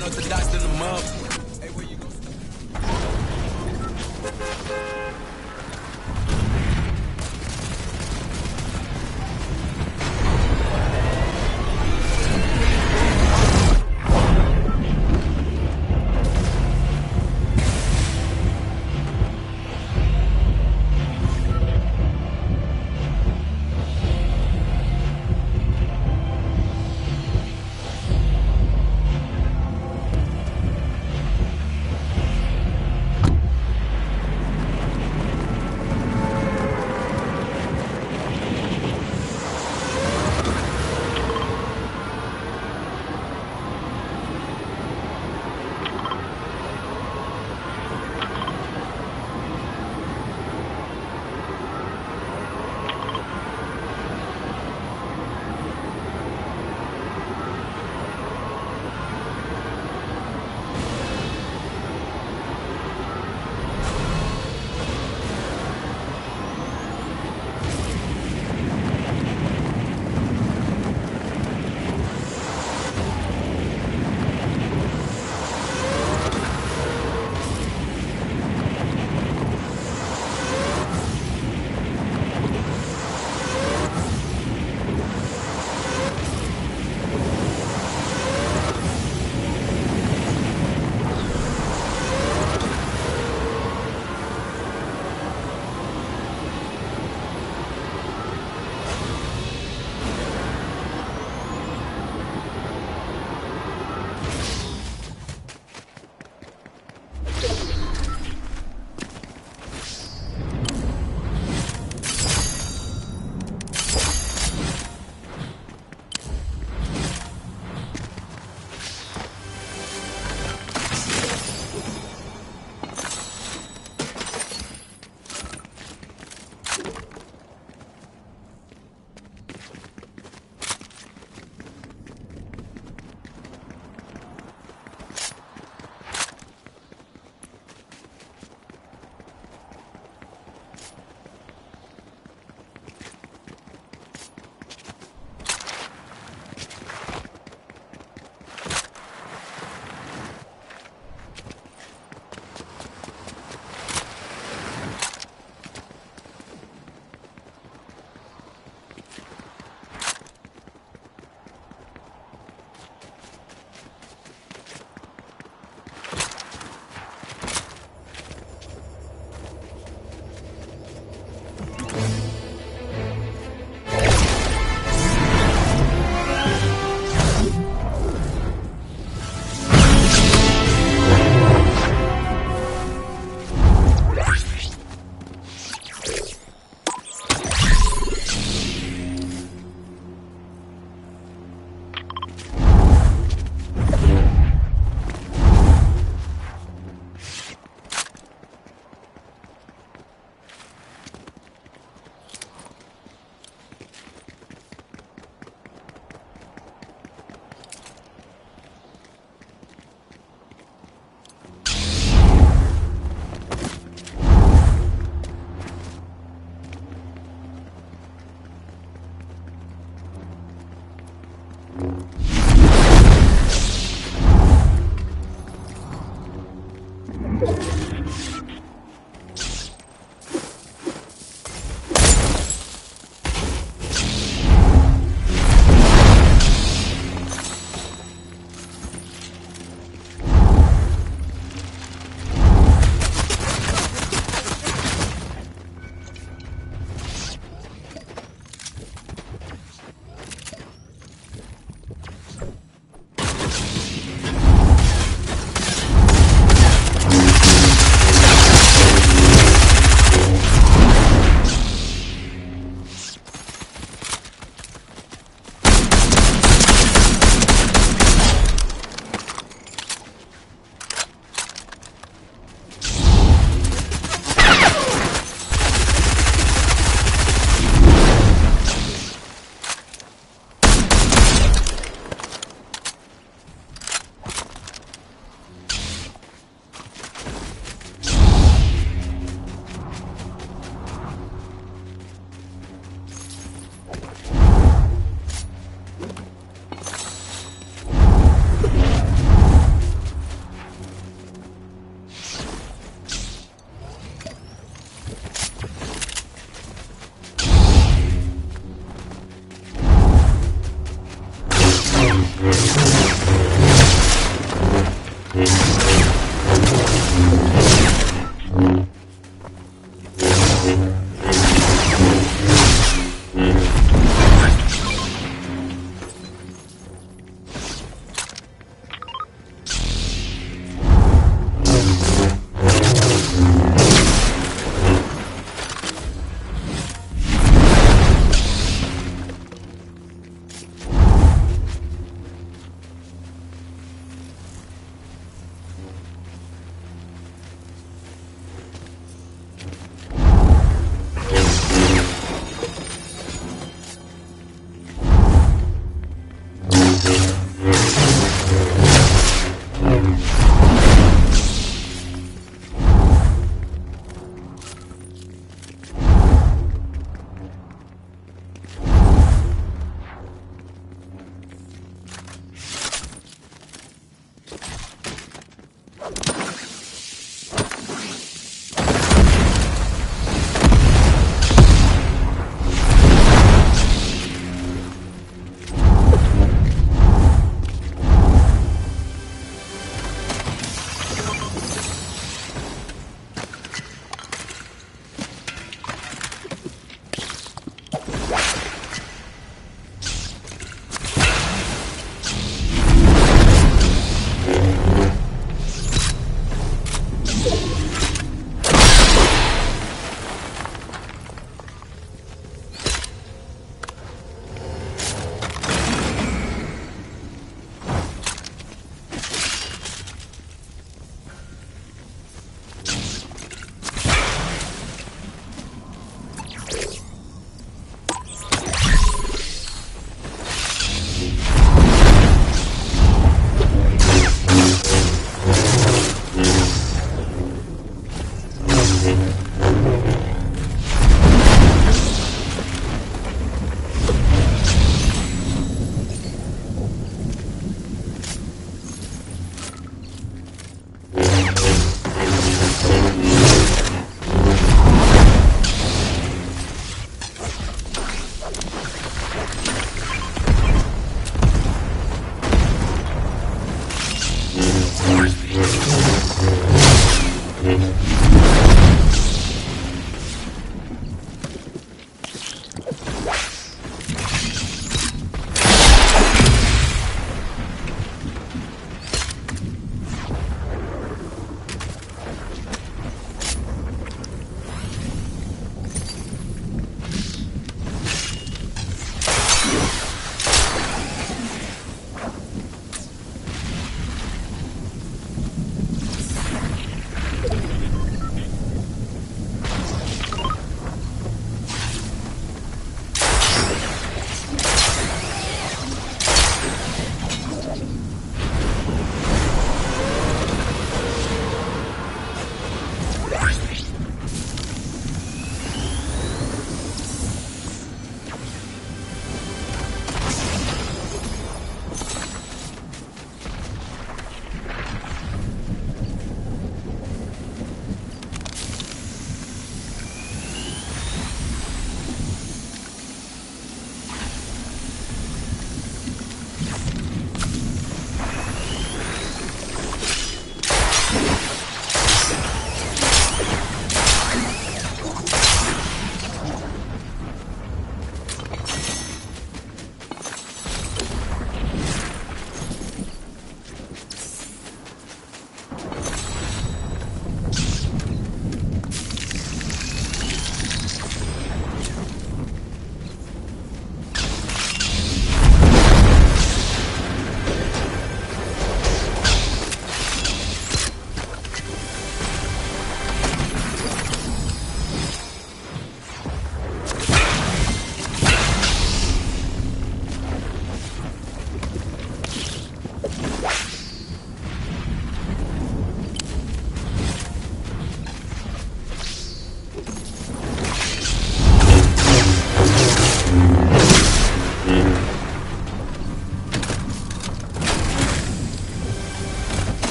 unorthodox than the mug.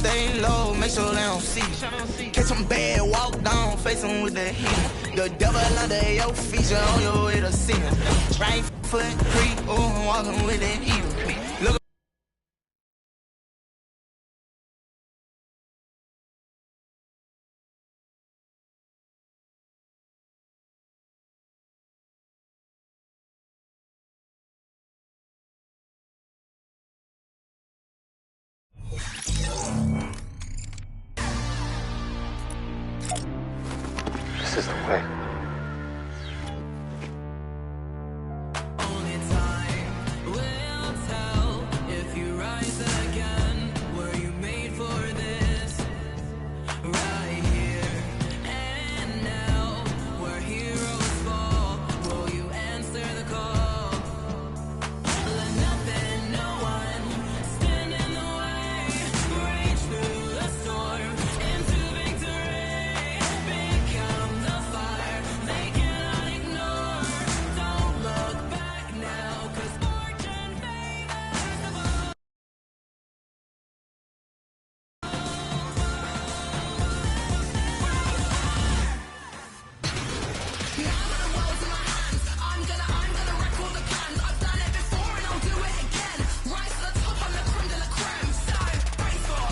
stay low, make sure they don't see. Catch them bad, walk down, face them with the heat. The devil under your feet, you on your way to see him. Right foot creep, oh, walking with that heel. Look. This is the way. Only time will tell if you rise again. Were you made for this? Right here and now, where heroes fall. Will you answer the call? Let nothing, no one stand in the way. Reach through the storm into victory. Become the fire they cannot ignore. Don't look back now, 'cause fortune favors the bold. I'm gonna record the plans. I've done it before and I'll do it again. Rise to the top, I'm the creme de la creme. So brace for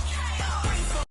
chaos. Brace for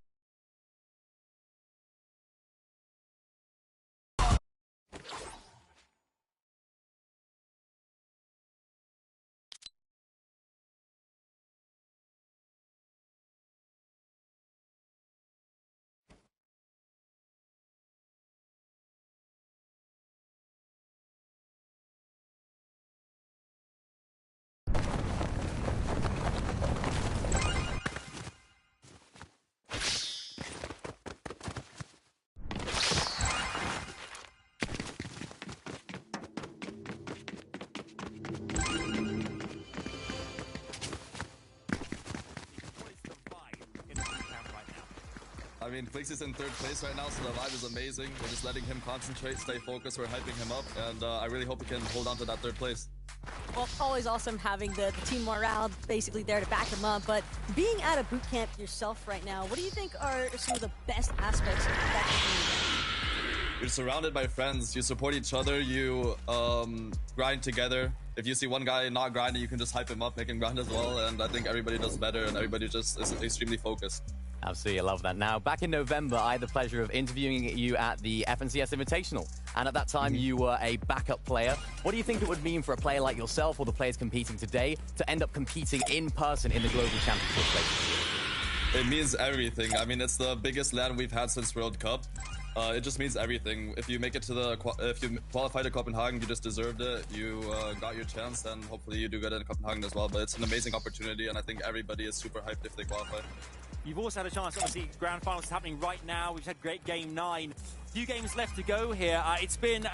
I mean, Flix is in third place right now, so the vibe is amazing. We're just letting him concentrate, stay focused, we're hyping him up, and I really hope he can hold on to that third place. Well, always awesome having the team morale basically there to back him up, but being at a boot camp yourself right now, what do you think are some of the best aspects of that community? You're surrounded by friends, you support each other, you grind together. If you see one guy not grinding, you can just hype him up, make him grind as well, and I think everybody does better and everybody just is extremely focused. Absolutely, I love that. Now, back in November, I had the pleasure of interviewing you at the FNCS Invitational, and at that time, you were a backup player. What do you think it would mean for a player like yourself or the players competing today to end up competing in person in the Global Championship place? It means everything. I mean, it's the biggest LAN we've had since World Cup. It just means everything. If you make it to if you qualify to Copenhagen, you just deserved it. You got your chance, and hopefully you do good in Copenhagen as well. But it's an amazing opportunity, and I think everybody is super hyped if they qualify. You've also had a chance, obviously, grand finals is happening right now. We've had great game 9. Few games left to go here. It's been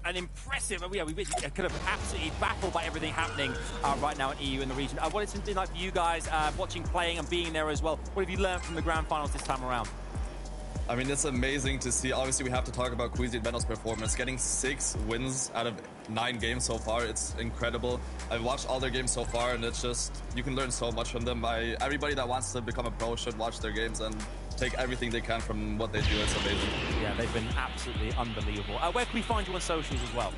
an impressive, we've been kind of absolutely baffled by everything happening right now in EU in the region. What it's been like for you guys watching, playing and being there as well? What have you learned from the grand finals this time around? I mean, it's amazing to see. Obviously, we have to talk about Queasy and Benno's performance. Getting 6 wins out of 9 games so far, it's incredible. I've watched all their games so far, and it's just, you can learn so much from them. Everybody that wants to become a pro should watch their games and take everything they can from what they do. It's amazing. Yeah, they've been absolutely unbelievable. Where can we find you on socials as well?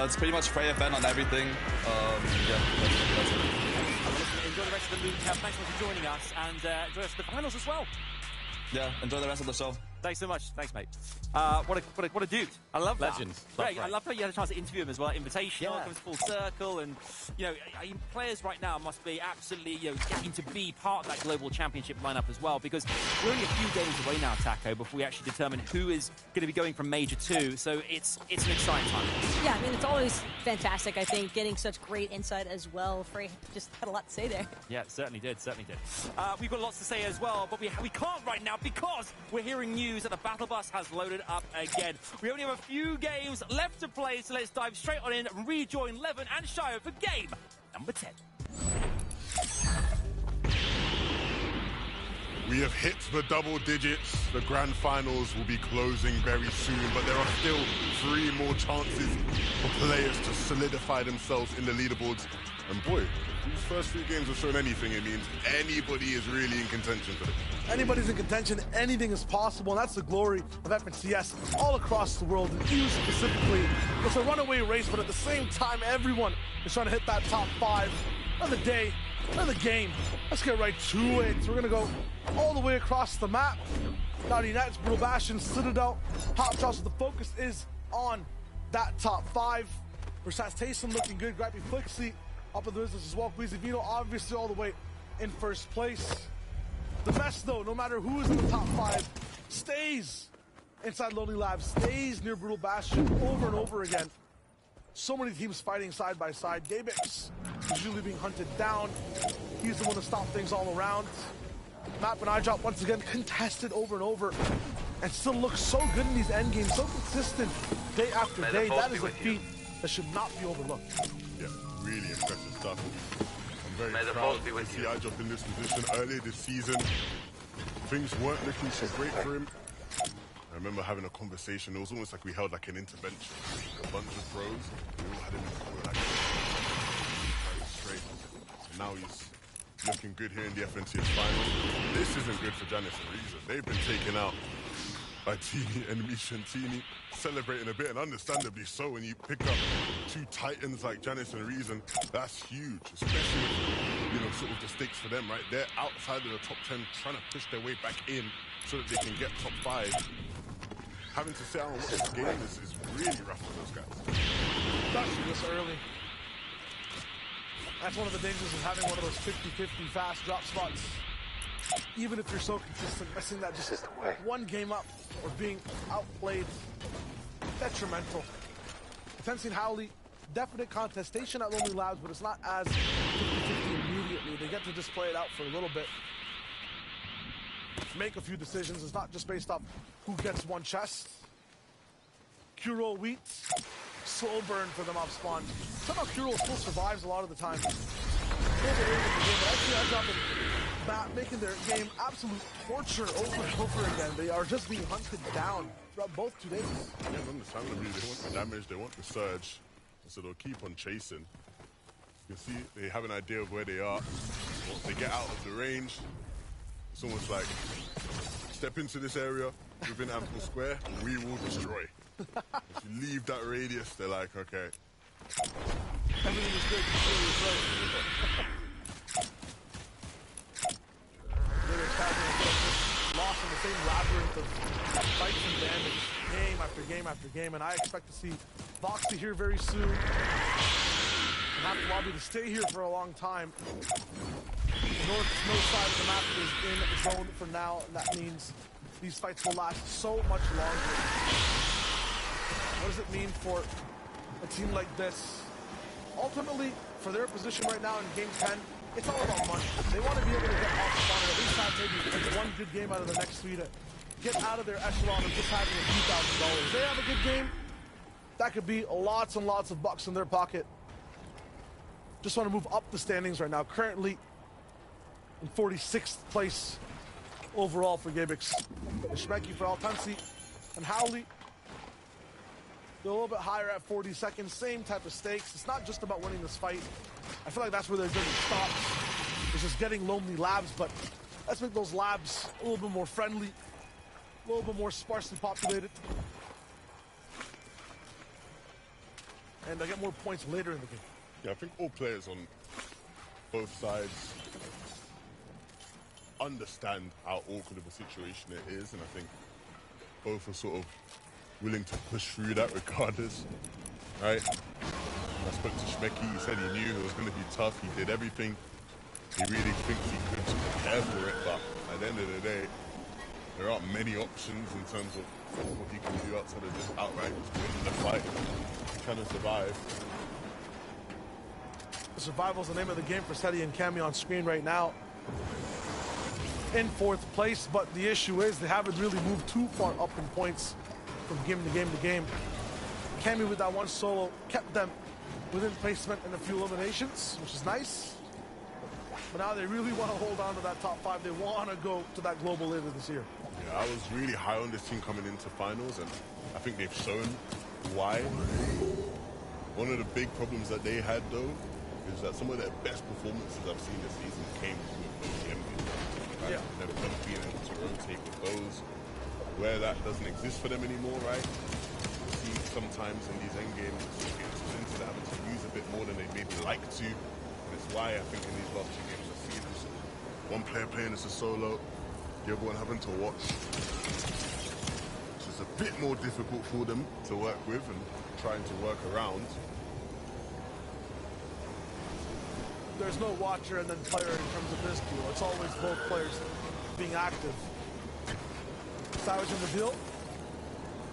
It's pretty much FreyFN on everything. Yeah, that's it. Enjoy the rest of the boot camp. Thanks so much for joining us, and enjoy the rest of the finals as well. Yeah, enjoy the rest of the show. Thanks so much. Thanks, mate. What a dude. I love that. Legend. Yeah, I love how you had a chance to interview him as well. Invitational, comes full circle, and players right now must be absolutely getting to be part of that global championship lineup as well, because we're only a few games away now, Taco, before we actually determine who is going to be going from Major 2. So it's an exciting time. Yeah, I mean, it's always fantastic, I think, getting such great insight as well. Frey just had a lot to say there. Yeah, certainly did. We've got lots to say as well, but we can't right now because we're hearing news that the Battle Bus has loaded up again. We only have a few games left to play, so let's dive straight on in and rejoin Levin and Shio for game number 10. We have hit the double digits. The grand finals will be closing very soon, but there are still 3 more chances for players to solidify themselves in the leaderboards. And boy, if these first 3 games have shown anything, it means anybody is really in contention for this. Anybody's in contention, anything is possible, and that's the glory of FNCS all across the world, and EU specifically. It's a runaway race, but at the same time, everyone is trying to hit that top 5. Another day, another game. Let's get right to it. So we're gonna go all the way across the map. Naughty Nets, Brutal Bastion, Citadel, Hot Shots. The focus is on that top 5. Versat's Taysom looking good. Grappy Flixie up in the business as well. Queasy Vino obviously all the way in first place. The best though, no matter who is in the top 5, stays inside Lonely Labs, stays near Brutal Bastion over and over again. So many teams fighting side by side. Gabix is usually being hunted down. He's the one to stop things all around. Map and iDrop once again contested over and over, and still looks so good in these end games, so consistent day after day. That is a feat that should not be overlooked. Yeah, really impressive stuff. I'm very proud to see iDrop in this position earlier this season. Things weren't looking so great for him. I remember having a conversation. It was almost like we held like an intervention. A bunch of pros. We all had him in the corner like straight. So now he's looking good here in the FNCS final. This isn't good for Janice and Reason. They've been taken out by Tini and Mishantini, celebrating a bit, and understandably so. When you pick up 2 titans like Janice and Reason, that's huge, especially with, you know, sort of the stakes for them, right? They're outside of the top 10, trying to push their way back in so that they can get top 5. Having to sit out and watch this game is really rough for those guys. Especially this early. That's one of the dangers of having one of those 50-50 fast drop spots. Even if you're so consistent, missing that just one game up or being outplayed, detrimental. Pettysaiyan Howley, definite contestation at Lonely Labs, but it's not as 50-50 immediately. They get to just play it out for a little bit. Make a few decisions. It's not just based off who gets one chest. Kuro Wheat, slow burn for them off spawn. Somehow Kuro still survives a lot of the time. Still the game, but actually iDrop and Matt making their game absolute torture over and over again. They are just being hunted down throughout both 2 days. Yeah, understandably, they want the damage, they want the surge, so they'll keep on chasing. You can see they have an idea of where they are. Once they get out of the range, it's almost like, step into this area within Ample Square, we will destroy. If you leave that radius, they're like, okay. Everything is good. Lost in the same labyrinth of fights and damage, game after game after game, and I expect to see Voxy here very soon. And have to lobby to stay here for a long time. The north side of the map is in zone for now, and that means these fights will last so much longer. What does it mean for a team like this? Ultimately, for their position right now in Game 10, it's all about money. They want to be able to get off spawn and at least have maybe one good game out of the next 3 to get out of their echelon of just having a few $1,000s. They have a good game, that could be lots and lots of bucks in their pocket. Just want to move up the standings right now. Currently in 46th place overall for Gabix. Shmeki for Altansi and Howley. They're a little bit higher at 42nd. Same type of stakes. It's not just about winning this fight. I feel like that's where their journey stops. It's just getting Lonely Labs, but let's make those labs a little bit more friendly, a little bit more sparsely populated. And I get more points later in the game. Yeah, I think all players on both sides understand how awkward of a situation it is, and I think both are sort of willing to push through that regardless, right? I spoke to Shmeki, he said he knew it was going to be tough, he did everything he really thinks he could to prepare for it, but at the end of the day, there aren't many options in terms of what he can do outside of just outright winning the fight, trying to survive. Survival is the name of the game for Seti and Cammy on screen right now. In 4th place, but the issue is they haven't really moved too far up in points from game to game to game. Cammy with that one solo kept them within placement and a few eliminations, which is nice. But now they really want to hold on to that top 5. They want to go to that global later this year. Yeah, I was really high on this team coming into finals, and I think they've shown why. One of the big problems that they had, though, is that some of their best performances I've seen this season came with those games. Right? Yeah. Them being able to rotate with those. Where that doesn't exist for them anymore, right? You see sometimes in these end games, they're having to use a bit more than they maybe like to. And it's why I think in these last 2 games I've seen this one player playing as a solo, the other one having to watch. So it's a bit more difficult for them to work with and trying to work around. There's no watcher and then player in terms of this duel. It's always both players being active. Savage in the deal.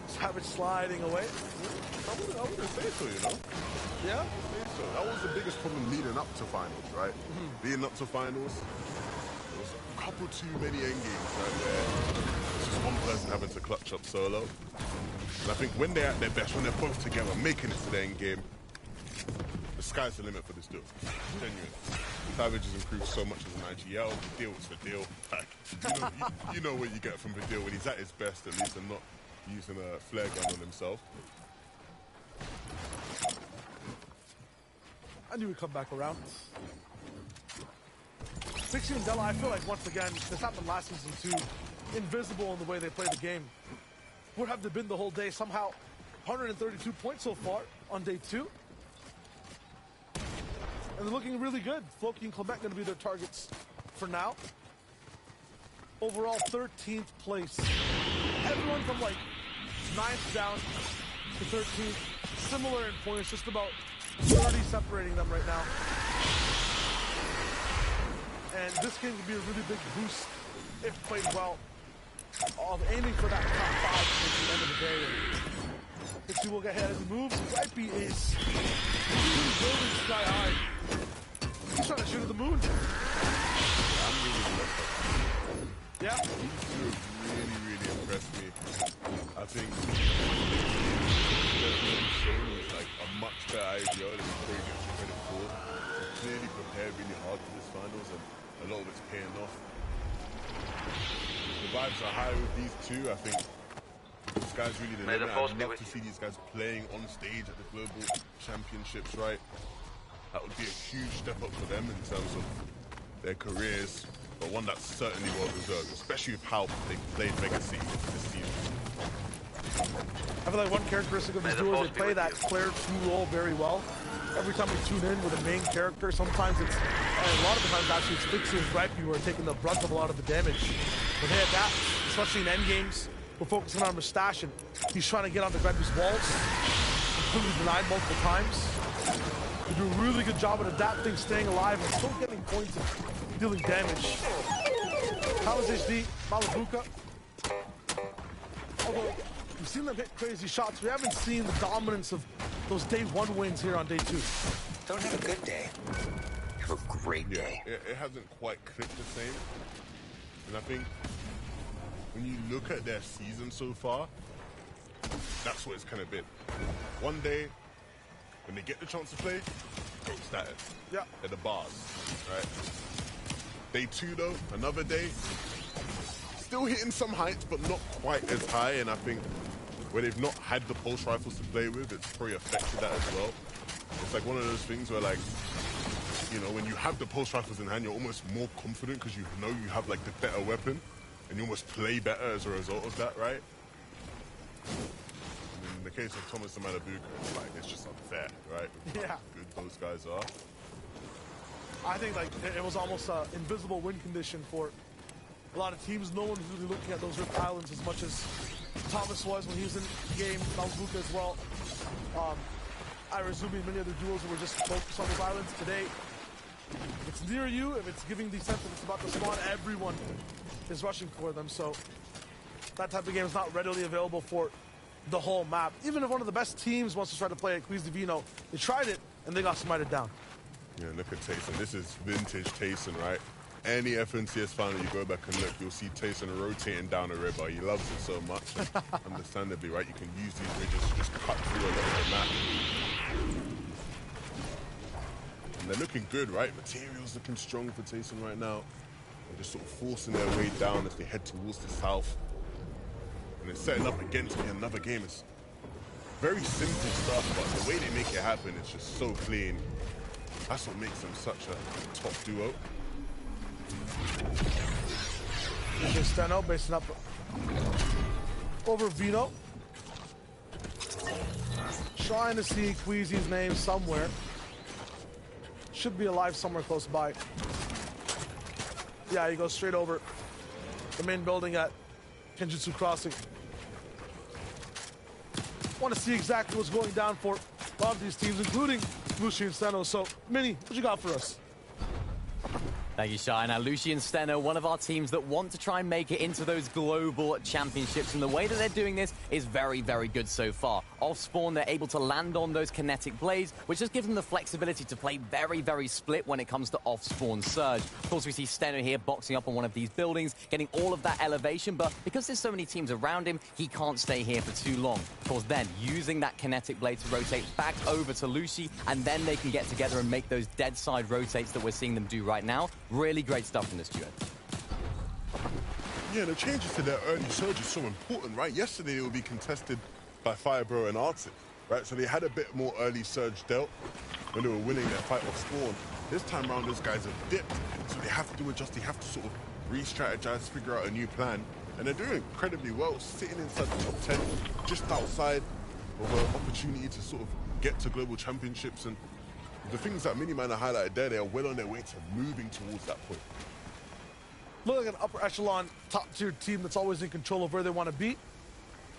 Savage sliding away. I wouldn't say so, you know? Yeah? I think so. That was the biggest problem leading up to finals, right? Leading up to finals, there was a couple too many endgames right there. It's just one person having to clutch up solo. And I think when they're at their best, when they're both together, making it to the end game, the sky's the limit for this duel. Genuine. Savage has improved so much as an IGL. Vidil is Vidil. Like, you know what you get from Vidil when he's at his best, at least, and not using a flare gun on himself. I knew we'd come back around. Pixie and Della, I feel like once again, this happened last season too, invisible in the way they play the game. Would have been the whole day somehow. 132 points so far on day 2. And they're looking really good. Floki and Clement going to be their targets for now. Overall, 13th place. Everyone from like 9th down to 13th. Similar in points, just about 30 separating them right now. And this game could be a really big boost if played well. Aiming for that top 5 at the end of the day. Pixie will get ahead as he moves. Ripey is building sky high. He's trying to shoot at the moon. Yeah. Really impressed me. I think they've shown us like a much better IGO than we gets credit for. They clearly prepared really hard for this finals, and a lot of it's paying off. The vibes are high with these two. I think this guy's really the limit. I'd love to see these guys playing on stage at the global championships, right? That would be a huge step up for them in terms of their careers, but one that's certainly well deserved, especially with how they played Legacy this season. I feel like one characteristic of these duels, they play that player 2 role very well. Every time we tune in with a main character, sometimes it's, and a lot of the times actually it's Pixie and Ripey who are taking the brunt of a lot of the damage. But they adapt, especially in endgames. We're focusing on Mustache, and he's trying to get onto Ripey's walls, completely denied multiple times. They do a really good job at adapting, staying alive, and still getting points and dealing damage. Palace HD, Malabuka. Although we've seen them hit crazy shots, we haven't seen the dominance of those day 1 wins here on day 2. Don't have a good day. Have a great day. It hasn't quite clicked the same. And I think when you look at their season so far, that's what it's kind of been. One day, when they get the chance to play, status. Yeah. At the bars, right? Day 2 though, another day, still hitting some heights, but not quite as high. And I think where they've not had the pulse rifles to play with, it's probably affected that as well. It's like one of those things where, like, you know, when you have the pulse rifles in hand, you're almost more confident because you know you have like the better weapon, and you almost play better as a result of that, right? In the case of Thomas and Malabuka, it's like, it's just unfair, right? Yeah. How good those guys are. I think like it was almost an invisible win condition for a lot of teams. No one was really looking at those Rift Islands as much as Thomas was when he was in the game, Malabuka as well. Irazumi and many other duels who were just focused on those islands. Today, if it's near you, if it's giving the sense that it's about to spawn, everyone is rushing for them. So that type of game is not readily available for the whole map. Even if one of the best teams wants to try to play at Quiz Divino, they tried it and they got smited down. Yeah, look at Tayson. This is vintage Tayson, right? Any FNCS final you go back and look, you'll see Tayson rotating down a river. He loves it so much. Understandably, right? You can use these bridges to just cut through a lot of the map. And they're looking good, right? Materials looking strong for Tayson right now. They're just sort of forcing their way down as they head towards the south. And they're setting up against another game. It's very simple stuff, but the way they make it happen is just so clean. That's what makes them such a top duo. Steno basing up over Vino. Trying to see Queasy's name somewhere. Should be alive somewhere close by. Yeah, he goes straight over the main building at Kenjutsu Crossing. Want to see exactly what's going down for a lot of these teams, including Lucy and Steno. So, Mini, what you got for us? Thank you, Shai. Now, Lucy and Steno, one of our teams that want to try and make it into those global championships, and the way that they're doing this is very, very good so far. Off spawn, they're able to land on those kinetic blades, which just gives them the flexibility to play very, very split when it comes to off spawn surge. Of course, we see Steno here boxing up on one of these buildings, getting all of that elevation, but because there's so many teams around him, he can't stay here for too long. Of course, then using that kinetic blade to rotate back over to Lucy, and then they can get together and make those dead side rotates that we're seeing them do right now. Really great stuff from this duo. Yeah, the changes to their early surge is so important, right? Yesterday it would be contested by Firebro and Arctic, right? So they had a bit more early surge dealt when they were winning their fight off spawn. This time around, those guys have dipped, so they have to adjust. They have to sort of re-strategize, figure out a new plan, and they're doing incredibly well, sitting inside the top 10, just outside of an opportunity to sort of get to global championships. And the things that Miniman are highlighted there, they are well on their way to moving towards that point. Look like an upper echelon, top-tier team that's always in control of where they want to be,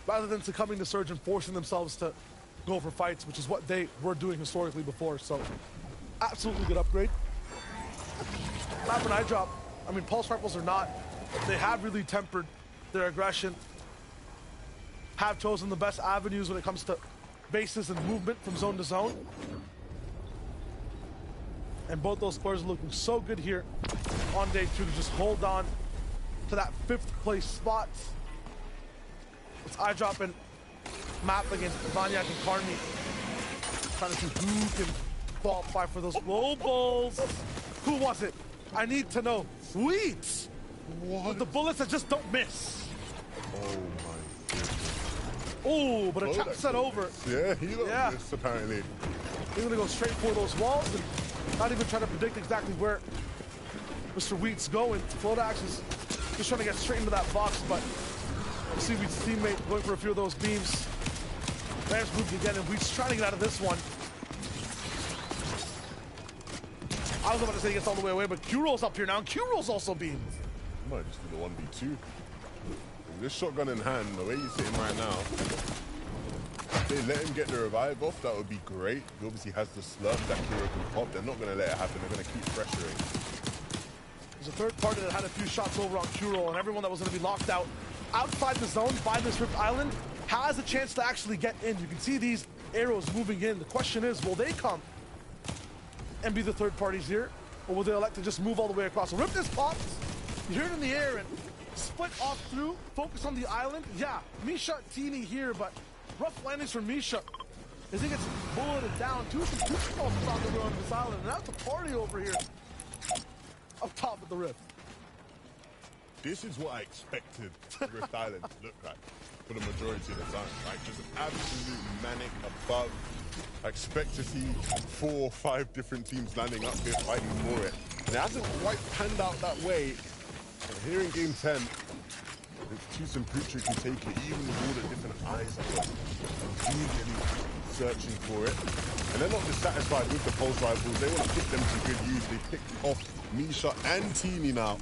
rather than succumbing to surge and forcing themselves to go for fights, which is what they were doing historically before. So, absolutely good upgrade. Map and eye drop, I mean, pulse rifles or not, they have really tempered their aggression, have chosen the best avenues when it comes to bases and movement from zone to zone. And both those players are looking so good here on day 2 to just hold on to that 5th place spot. It's eye drop and map against Vanyak and Carmi. Trying to see who can qualify for those globals. Who was it? I need to know. Sweet! What? With the bullets that just don't miss. Oh my goodness. Oh, but a trap set over. Yeah, he don't miss apparently. He's gonna go straight for those walls and not even trying to predict exactly where Mr. Wheat's going. Flodax is just trying to get straight into that box, but you see Wheat's teammate going for a few of those beams. Rams moved again, and Wheat's trying to get out of this one. I was about to say he gets all the way away, but Q-Roll's up here now, and Q-Roll's also beamed. Might just do the 1v2. With this shotgun in hand, the way he's sitting right now, if they let him get the revive off, that would be great. He obviously has the slurp that Kiro can pop. They're not going to let it happen. They're going to keep pressuring. There's a third party that had a few shots over on Q-Roll, and everyone that was going to be locked out outside the zone by this Rift Island has a chance to actually get in. You can see these arrows moving in. The question is, will they come and be the third parties here, or will they elect to just move all the way across? So Rift is popped. You hear it in the air and split off through, focus on the island. Yeah, Misha teeny here, but rough landings for Misha as he gets bulleted down. Two off on the road on this island, and that's a party over here up top of the Rift. This is what I expected Rift Island to look like for the majority of the time, right? Just an absolute manic above. I expect to see 4 or 5 different teams landing up here fighting for it. And it hasn't quite panned out that way. But here in game 10, it's Tus and Putra can take it, even with all the different eyes that are immediately searching for it. And they're not just satisfied with the pulse rifles, they want to put them to good use. They picked off Misha and Teeny now,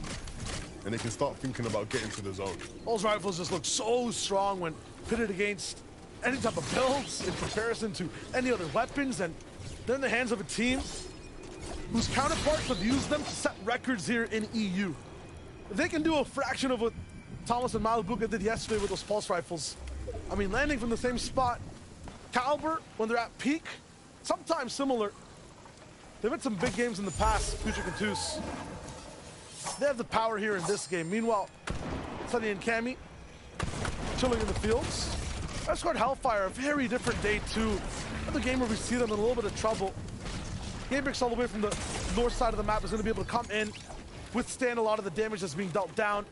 and they can start thinking about getting to the zone. Those rifles just look so strong when pitted against any type of builds in comparison to any other weapons, and they're in the hands of a team whose counterparts have used them to set records here in EU. If they can do a fraction of what Thomas and Malabuka did yesterday with those pulse rifles, I mean, landing from the same spot, caliber, when they're at peak, sometimes similar. They've had some big games in the past, Future Cantus. They have the power here in this game. Meanwhile, Sunny and Cammy chilling in the fields. I scored Hellfire, a very different day too. Another game where we see them in a little bit of trouble. Gamebricks all the way from the north side of the map is going to be able to come in, withstand a lot of the damage that's being dealt down.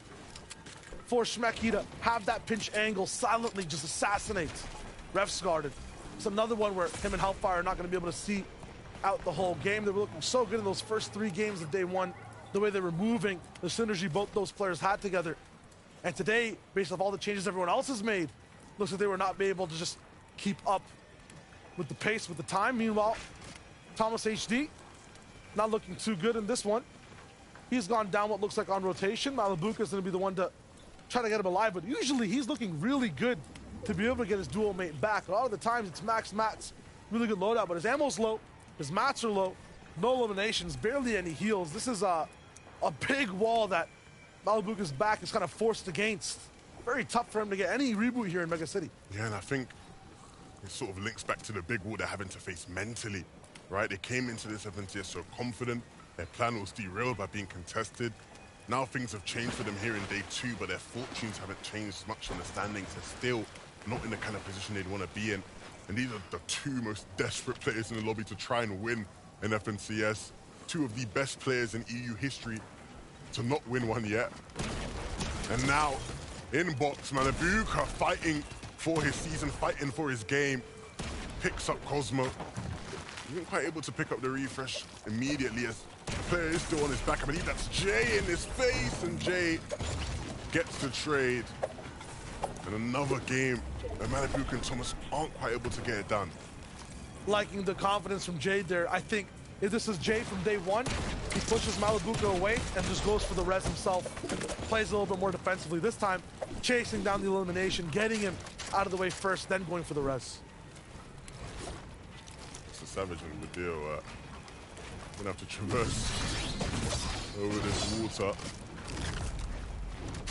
For Schmecky to have that pinch angle, silently just assassinate Ref's guarded. It's another one where him and Hellfire are not going to be able to see out the whole game. They were looking so good in those first 3 games of day one, the way they were moving, the synergy both those players had together. And today, based off all the changes everyone else has made, looks like they were not able to just keep up with the pace, with the time. Meanwhile, Thomas HD, not looking too good in this one. He's gone down what looks like on rotation. Malibuka is going to be the one to try to get him alive, but usually he's looking really good to be able to get his dual mate back. A lot of the times it's max mats, really good loadout, but his ammo's low, his mats are low, no eliminations, barely any heals. This is a big wall that Malibuka's back is kind of forced against. Very tough for him to get any reboot here in Mega City. Yeah, and I think it sort of links back to the big wall they're having to face mentally, right? They came into this FNCS so confident. Their plan was derailed by being contested. Now things have changed for them here in day 2, but their fortunes haven't changed much in the standings. They're still not in the kind of position they'd want to be in. And these are the 2 most desperate players in the lobby to try and win in FNCS. 2 of the best players in EU history to not win one yet. And now, in box, Malibuka fighting for his season, fighting for his game. Picks up Cosmo. He wasn't quite able to pick up the refresh immediately as the player is still on his back. I believe that's Jay in his face, and Jay gets the trade. And another game where Malibuka and Thomas aren't quite able to get it done. Liking the confidence from Jay there. I think if this is Jay from day 1, he pushes Malibuka away and just goes for the res himself. Plays a little bit more defensively. This time, chasing down the elimination, getting him out of the way first, then going for the res. It's a savage one of the deal. Gonna have to traverse over this water.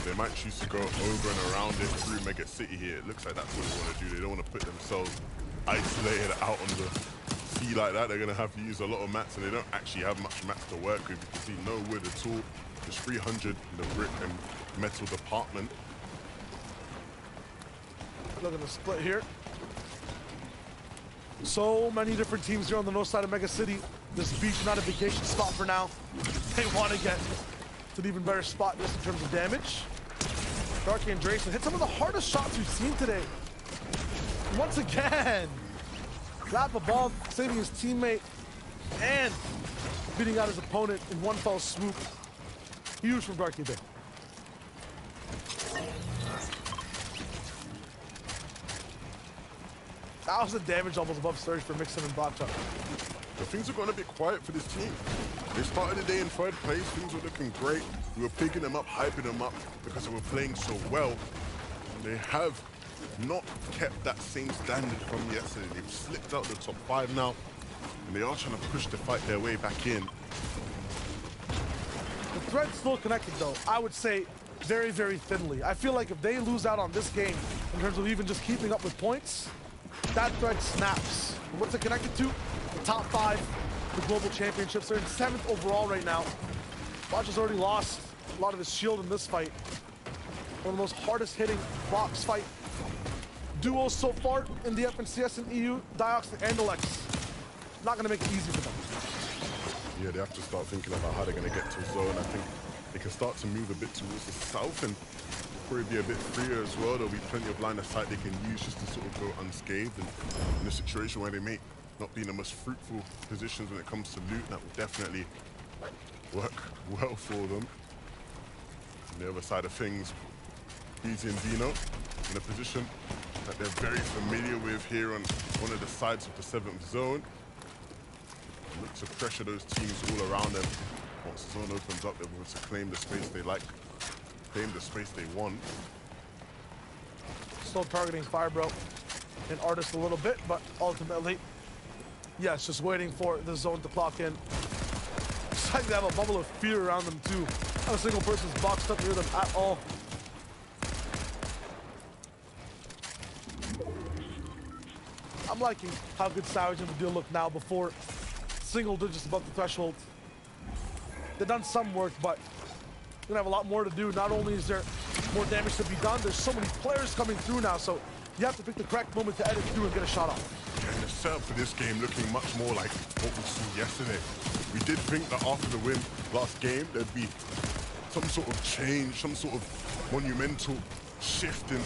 They might choose to go over and around it through Mega City here. It looks like that's what they want to do. They don't want to put themselves isolated out on the sea like that. They're going to have to use a lot of mats, and they don't actually have much mats to work with. You can see no wood at all. There's 300 in the brick and metal department. Looking to split here. So many different teams here on the north side of Mega City. This beach not a vacation spot for now. They want to get to an even better spot just in terms of damage. Darky and Drayson hit some of the hardest shots we've seen today. Once again, lap above, saving his teammate and beating out his opponent in one fell swoop. Huge from Darky there. 1,000 damage almost above surge for Mixon and Botcha. But things are going a bit quiet for this team. They started the day in 3rd place. Things were looking great. We were picking them up, hyping them up because they were playing so well. They have not kept that same standard from yesterday. They've slipped out the top 5 now, and they are trying to push to fight their way back in. The thread's still connected though. I would say very, very thinly. I feel like if they lose out on this game in terms of even just keeping up with points, that thread snaps. And what's it connected to? The top 5, the global championships. They're in 7th overall right now. Botcha's already lost a lot of his shield in this fight. One of the most hardest hitting box fight duos so far in the FNCS and EU, Diox and Alex. Not gonna make it easy for them. Yeah, they have to start thinking about how they're going to get to zone. I think they can start to move a bit towards the south and probably be a bit freer as well. There'll be plenty of line of sight they can use just to sort of go unscathed. And in a situation where they may not be in the most fruitful positions when it comes to loot, that will definitely work well for them. On the other side of things, Easy and Dino in a position that they're very familiar with here on one of the sides of the 7th zone. Look to pressure those teams all around them. Once the zone opens up, they're able to claim the space they like, claim the space they want. Still targeting Firebro and Artist a little bit, but ultimately, yes, just waiting for the zone to clock in. It's like they have a bubble of fear around them too. Not a single person's boxed up near them at all. I'm liking how good Savage and the deal look now before single digits above the threshold. They've done some work, but they're gonna have a lot more to do. Not only is there more damage to be done, there's so many players coming through now, so you have to pick the correct moment to edit through and get a shot off. And the setup for this game looking much more like what we saw yesterday. We did think that after the win last game, there'd be some sort of change, some sort of monumental shift in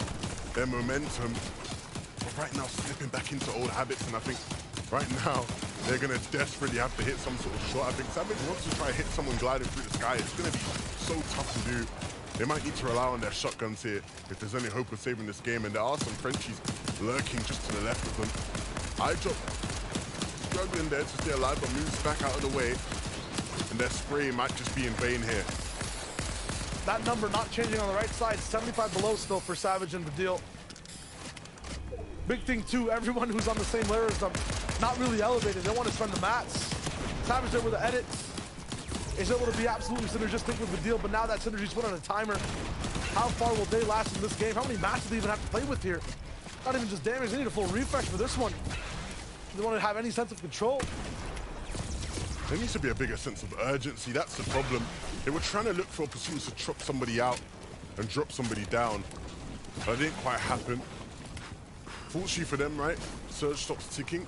their momentum. But right now, slipping back into old habits, and I think right now, they're going to desperately have to hit some sort of shot. I think Savage wants to try and hit someone gliding through the sky. It's going to be so tough to do. They might need to rely on their shotguns here if there's any hope of saving this game. And there are some Frenchies lurking just to the left of them. iDrop struggling there to stay alive, but moves back out of the way. And their spray might just be in vain here. That number not changing on the right side. 75 below still for Savage and Vidil. Big thing too, everyone who's on the same layer as them, not really elevated. They want to spend the mats. Savage there with the edits is able to be absolutely synergistic with Vidil, but now that synergy's put on a timer. How far will they last in this game? How many mats do they even have to play with here? Not even just damage, they need a full refresh for this one. They want to have any sense of control. There needs to be a bigger sense of urgency. That's the problem. They were trying to look for opportunities to chop somebody out and drop somebody down, but it didn't quite happen. Fortunately for them, right? Surge stops ticking.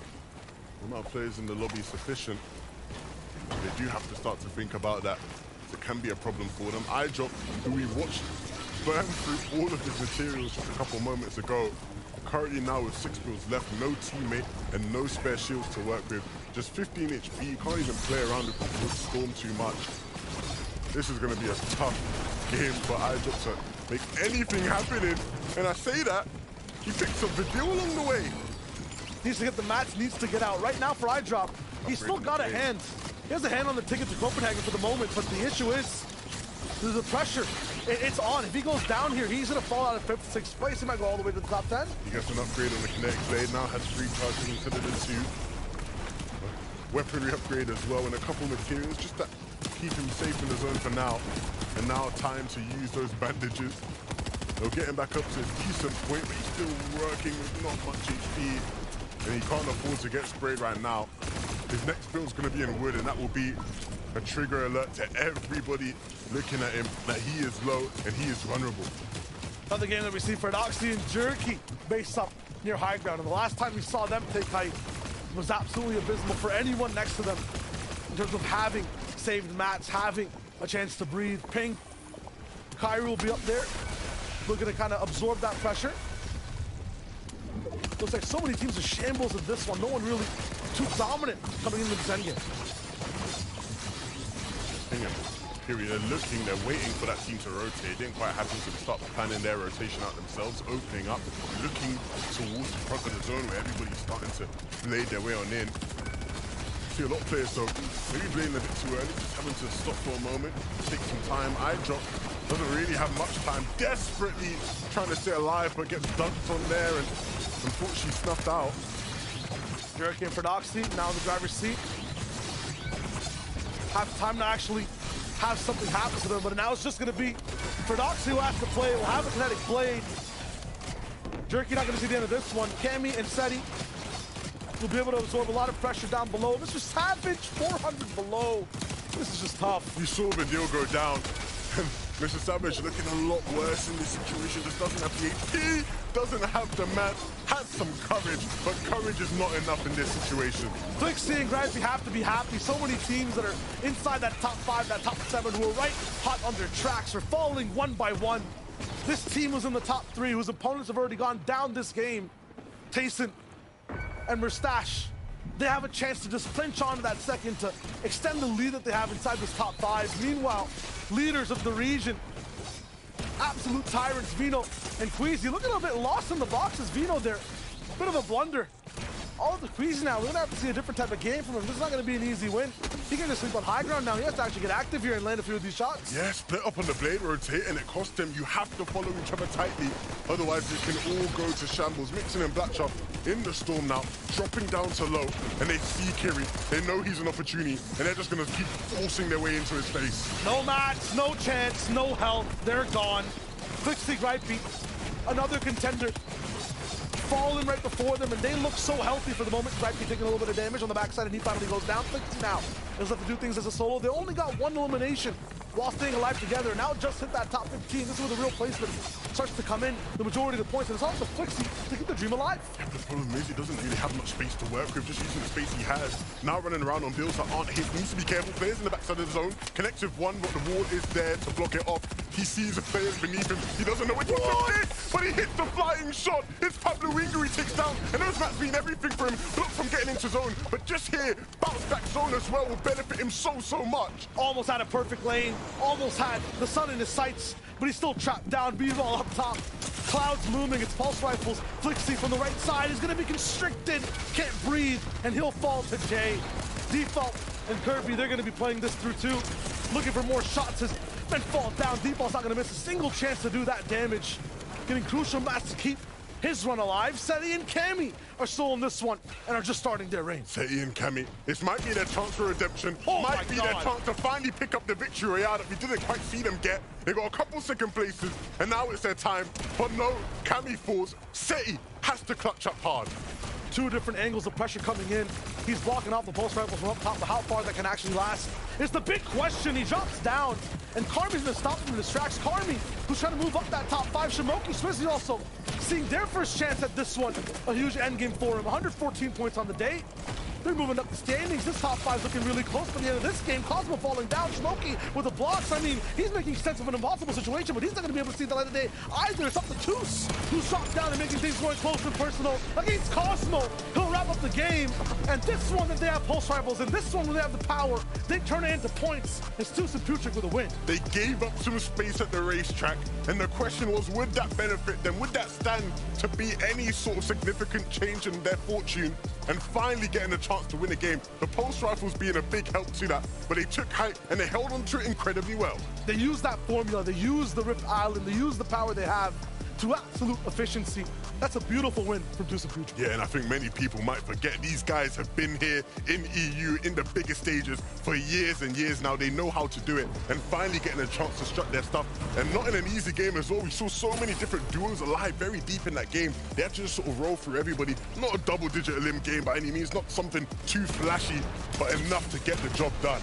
The amount of players in the lobby is sufficient. They do have to start to think about that. It can be a problem for them. iDrop, who we watched burn through all of his materials just a couple moments ago, currently now with 6 builds left, no teammate and no spare shields to work with. Just 15 HP, you can't even play around with the storm too much. This is going to be a tough game for iDrop to make anything happen in. And I say that, he picks up Vidil along the way. Needs to get the mats, needs to get out. Right now for iDrop, he's still got a hand. He has a hand on the ticket to Copenhagen for the moment, but the issue is there's the pressure. It's on. If he goes down here, he's going to fall out of 5th, 6th place. He might go all the way to the top 10. He gets an upgrade on the kinetic blade. Now has 3 charges instead of the 2. Weaponry upgrade as well, and a couple materials just to keep him safe in the zone for now. And now time to use those bandages. They'll get him back up to a decent point, but he's still working with not much HP. And he can't afford to get sprayed right now. His next build's going to be in wood, and that will be a trigger alert to everybody looking at him that he is low and he is vulnerable. Another game that we see for Noxy and Jerky based up near high ground. And the last time we saw them take height was absolutely abysmal for anyone next to them in terms of having saved mats, having a chance to breathe. Ping, Kyrie will be up there, looking to kind of absorb that pressure. Looks like so many teams are shambles in this one. No one really too dominant coming into this endgame. Period. They're looking, they're waiting for that team to rotate. It didn't quite happen, so they start planning their rotation out themselves, opening up, looking towards the front of the zone where everybody's starting to blade their way on in. See a lot of players, so maybe blading a bit too early, just having to stop for a moment, take some time. iDrop doesn't really have much time, desperately trying to stay alive, but gets dunked from there and unfortunately snuffed out. Jerky and Prodoxy now in the driver's seat. Have time to actually have something happen to them, but now it's just going to be Prodoxy who has to play. Will have a kinetic blade. Jerky not going to see the end of this one. Cammy and Seti will be able to absorb a lot of pressure down below. Mr. Savage, 400 below. This is just tough. You saw Vidil go down. Mr. Savage looking a lot worse in this situation. Just doesn't have the HP, doesn't have the match, has some courage, but courage is not enough in this situation. Flixie and Grimesy have to be happy. So many teams that are inside that top 5, that top 7, who are right hot on their tracks are falling one by one. This team was in the top 3, whose opponents have already gone down this game. Tayson and Mustache, they have a chance to just clinch on to that second to extend the lead that they have inside this top 5. Meanwhile, leaders of the region, absolute tyrants, Vino and Queasy, looking a little bit lost in the boxes. Vino there, bit of a blunder. All of the Queasy now, we're gonna have to see a different type of game from him. This is not gonna be an easy win. He can just sleep on high ground now. He has to actually get active here and land a few of these shots. Yeah, split up on the blade rotate, and it cost him. You have to follow each other tightly, otherwise it can all go to shambles. Mixing and Blackshot in the storm now, dropping down to low, and they see Kiri. They know he's an opportunity, and they're just gonna keep forcing their way into his face. No mats, no chance, no health. They're gone. Flixie Gripey, another contender, falling right before them, and they look so healthy for the moment. Gripey taking a little bit of damage on the backside, and he finally goes down. Flixie now is left to do things as a solo. They only got 1 elimination while staying alive together. Now just hit that top 15. This is where the real placement starts to come in. The majority of the points, and it's also Flixie to keep the dream alive. Yeah, the problem is he doesn't really have much space to work with, just using the space he has. Now running around on builds that aren't his. Needs to be careful. Players in the backside of the zone. Connects with one, but the wall is there to block it off. He sees the players beneath him. He doesn't know which one to pick, but he hits the flying shot. It's Pablo Wingu he takes down, and those mats mean everything for him. Blocked from getting into zone, but just here, bounce back zone as well will benefit him so much. Almost had a perfect lane, almost had the sun in his sights, but he's still trapped down. B-ball up top. Clouds looming, it's pulse rifles. Flixie from the right side is gonna be constricted, can't breathe, and he'll fall to Jay. Default and Kirby, they're gonna be playing this through too. Looking for more shots as men fall down. Default's not gonna miss a single chance to do that damage. Getting crucial mats to keep his run alive. Seti and Cammy are still in this one and are just starting their reign. Seti and Cammy, this might be their chance for redemption. Might be their chance to finally pick up the victory royale that we didn't quite see them get. They got a couple second places, and now it's their time. But no, Cammy falls. Seti has to clutch up hard. Two different angles of pressure coming in. He's blocking off the pulse rifles from up top, but how far that can actually last is the big question. He drops down, and Karmi's gonna stop him and distracts Karmi, who's trying to move up that top 5. Shimoki, Swizzy also seeing their first chance at this one. A huge endgame for him. 114 points on the day. They're moving up the standings. This top 5 looking really close for the end of this game. Cosmo falling down. Shimoki with the blocks. I mean, he's making sense of an impossible situation, but he's not going to be able to see the light of day either. It's up to Toos, who's dropped down and making things going close and personal against Cosmo. He'll wrap up the game. And this one that they have pulse rifles, and this one where they have the power, they turn it into points. It's Toos and Putrick with a win. They gave up some space at the racetrack, and the question was, would that benefit them? Would that stand to be any sort of significant change in their fortune? And finally getting a chance to win a game. The pulse rifles being a big help to that, but they took height and they held on to it incredibly well. They used that formula, they used the Rift Island, they used the power they have to absolute efficiency. That's a beautiful win from Toos and Putrick. Yeah, and I think many people might forget these guys have been here in EU in the biggest stages for years and years now. They know how to do it, and finally getting a chance to strut their stuff. And not in an easy game as well. We saw so many different duos alive very deep in that game. They had to just sort of roll through everybody. Not a double-digit elim game by any means, not something too flashy, but enough to get the job done.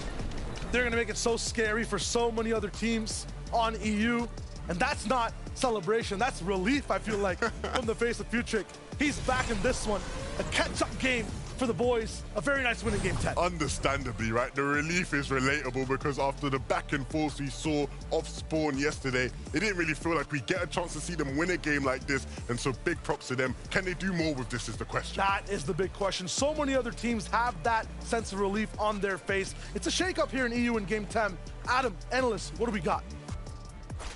They're going to make it so scary for so many other teams on EU. And that's not celebration, that's relief, I feel like, from the face of Putrick. He's back in this one. A catch-up game for the boys. A very nice win in Game 10. Understandably, right? The relief is relatable because after the back and forth we saw off Spawn yesterday, it didn't really feel like we get a chance to see them win a game like this. And so big props to them. Can they do more with this is the question. That is the big question. So many other teams have that sense of relief on their face. It's a shake-up here in EU in Game 10. Adam, Analyst, what do we got?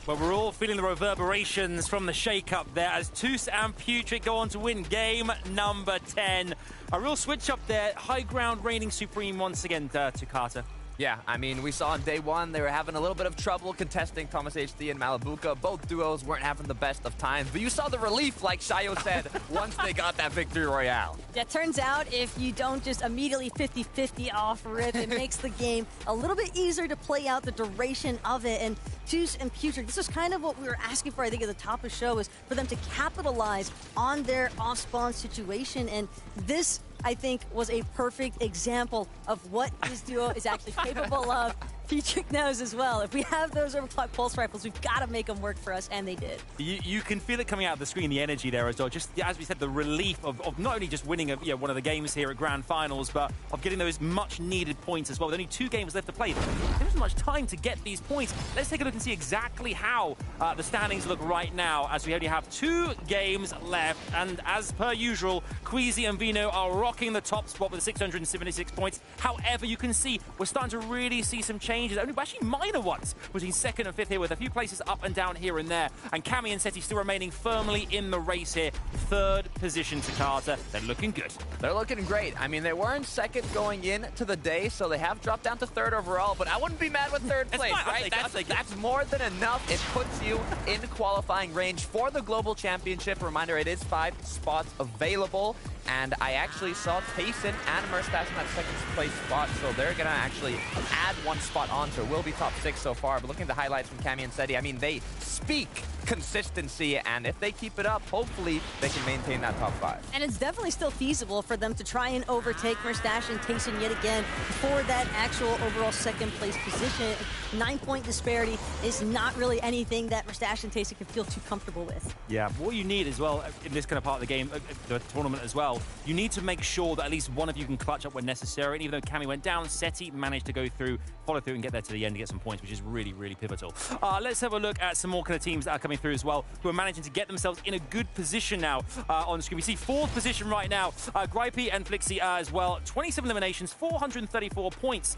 Well, we're all feeling the reverberations from the shake-up there as Toos and Putrick go on to win game number 10. A real switch up there. High ground reigning supreme once again to Carter. Yeah, I mean, we saw on day one they were having a little bit of trouble contesting Thomas HD and Malabuka. Both duos weren't having the best of times, but you saw the relief, like Shayo said, once they got that victory royale. Yeah, it turns out if you don't just immediately 50-50 off rip, it makes the game a little bit easier to play out the duration of it. And Toos and Putrick, this was kind of what we were asking for, I think, at the top of the show, is for them to capitalize on their off-spawn situation. And this, I think, was a perfect example of what this duo is actually capable of. Putrick knows as well. If we have those overclock pulse rifles, we've got to make them work for us, and they did. You can feel it coming out of the screen, the energy there as well. Just as we said, the relief of not only just winning one of the games here at Grand Finals, but of getting those much-needed points as well. With only 2 games left to play, there isn't much time to get these points. Let's take a look and see exactly how the standings look right now, as we only have 2 games left. And as per usual, Queasy and Vino are rocking the top spot with 676 points. However, you can see we're starting to really see some changes, only actually minor ones, between 2nd and 5th here, with a few places up and down here and there. And Cammy and Seti still remaining firmly in the race here. 3rd position to Carter. They're looking good. They're looking great. I mean, they weren't 2nd going into the day, so they have dropped down to 3rd overall, but I wouldn't be mad with 3rd place, right? That's more than enough. It puts you in qualifying range for the Global Championship. Reminder, it is 5 spots available. And I actually saw Tayson and Merstash in that 2nd place spot, so they're going to actually add 1 spot got onto. Will be top 6 so far, but looking at the highlights from Cammy and Seti, I mean, they speak consistency, and if they keep it up, hopefully they can maintain that top 5. And it's definitely still feasible for them to try and overtake Mustache and Tayson yet again for that actual overall second place position. 9-point disparity is not really anything that Mustache and Tayson can feel too comfortable with. Yeah, what you need as well in this kind of part of the game, the tournament as well, you need to make sure that at least one of you can clutch up when necessary. And even though Cammy went down, Seti managed to go through, follow through and get there to the end to get some points, which is really, really pivotal. Let's have a look at some more kind of teams that are coming through as well, who are managing to get themselves in a good position now on screen. We see 4th position right now. Gripey and Flixie as well. 27 eliminations, 434 points.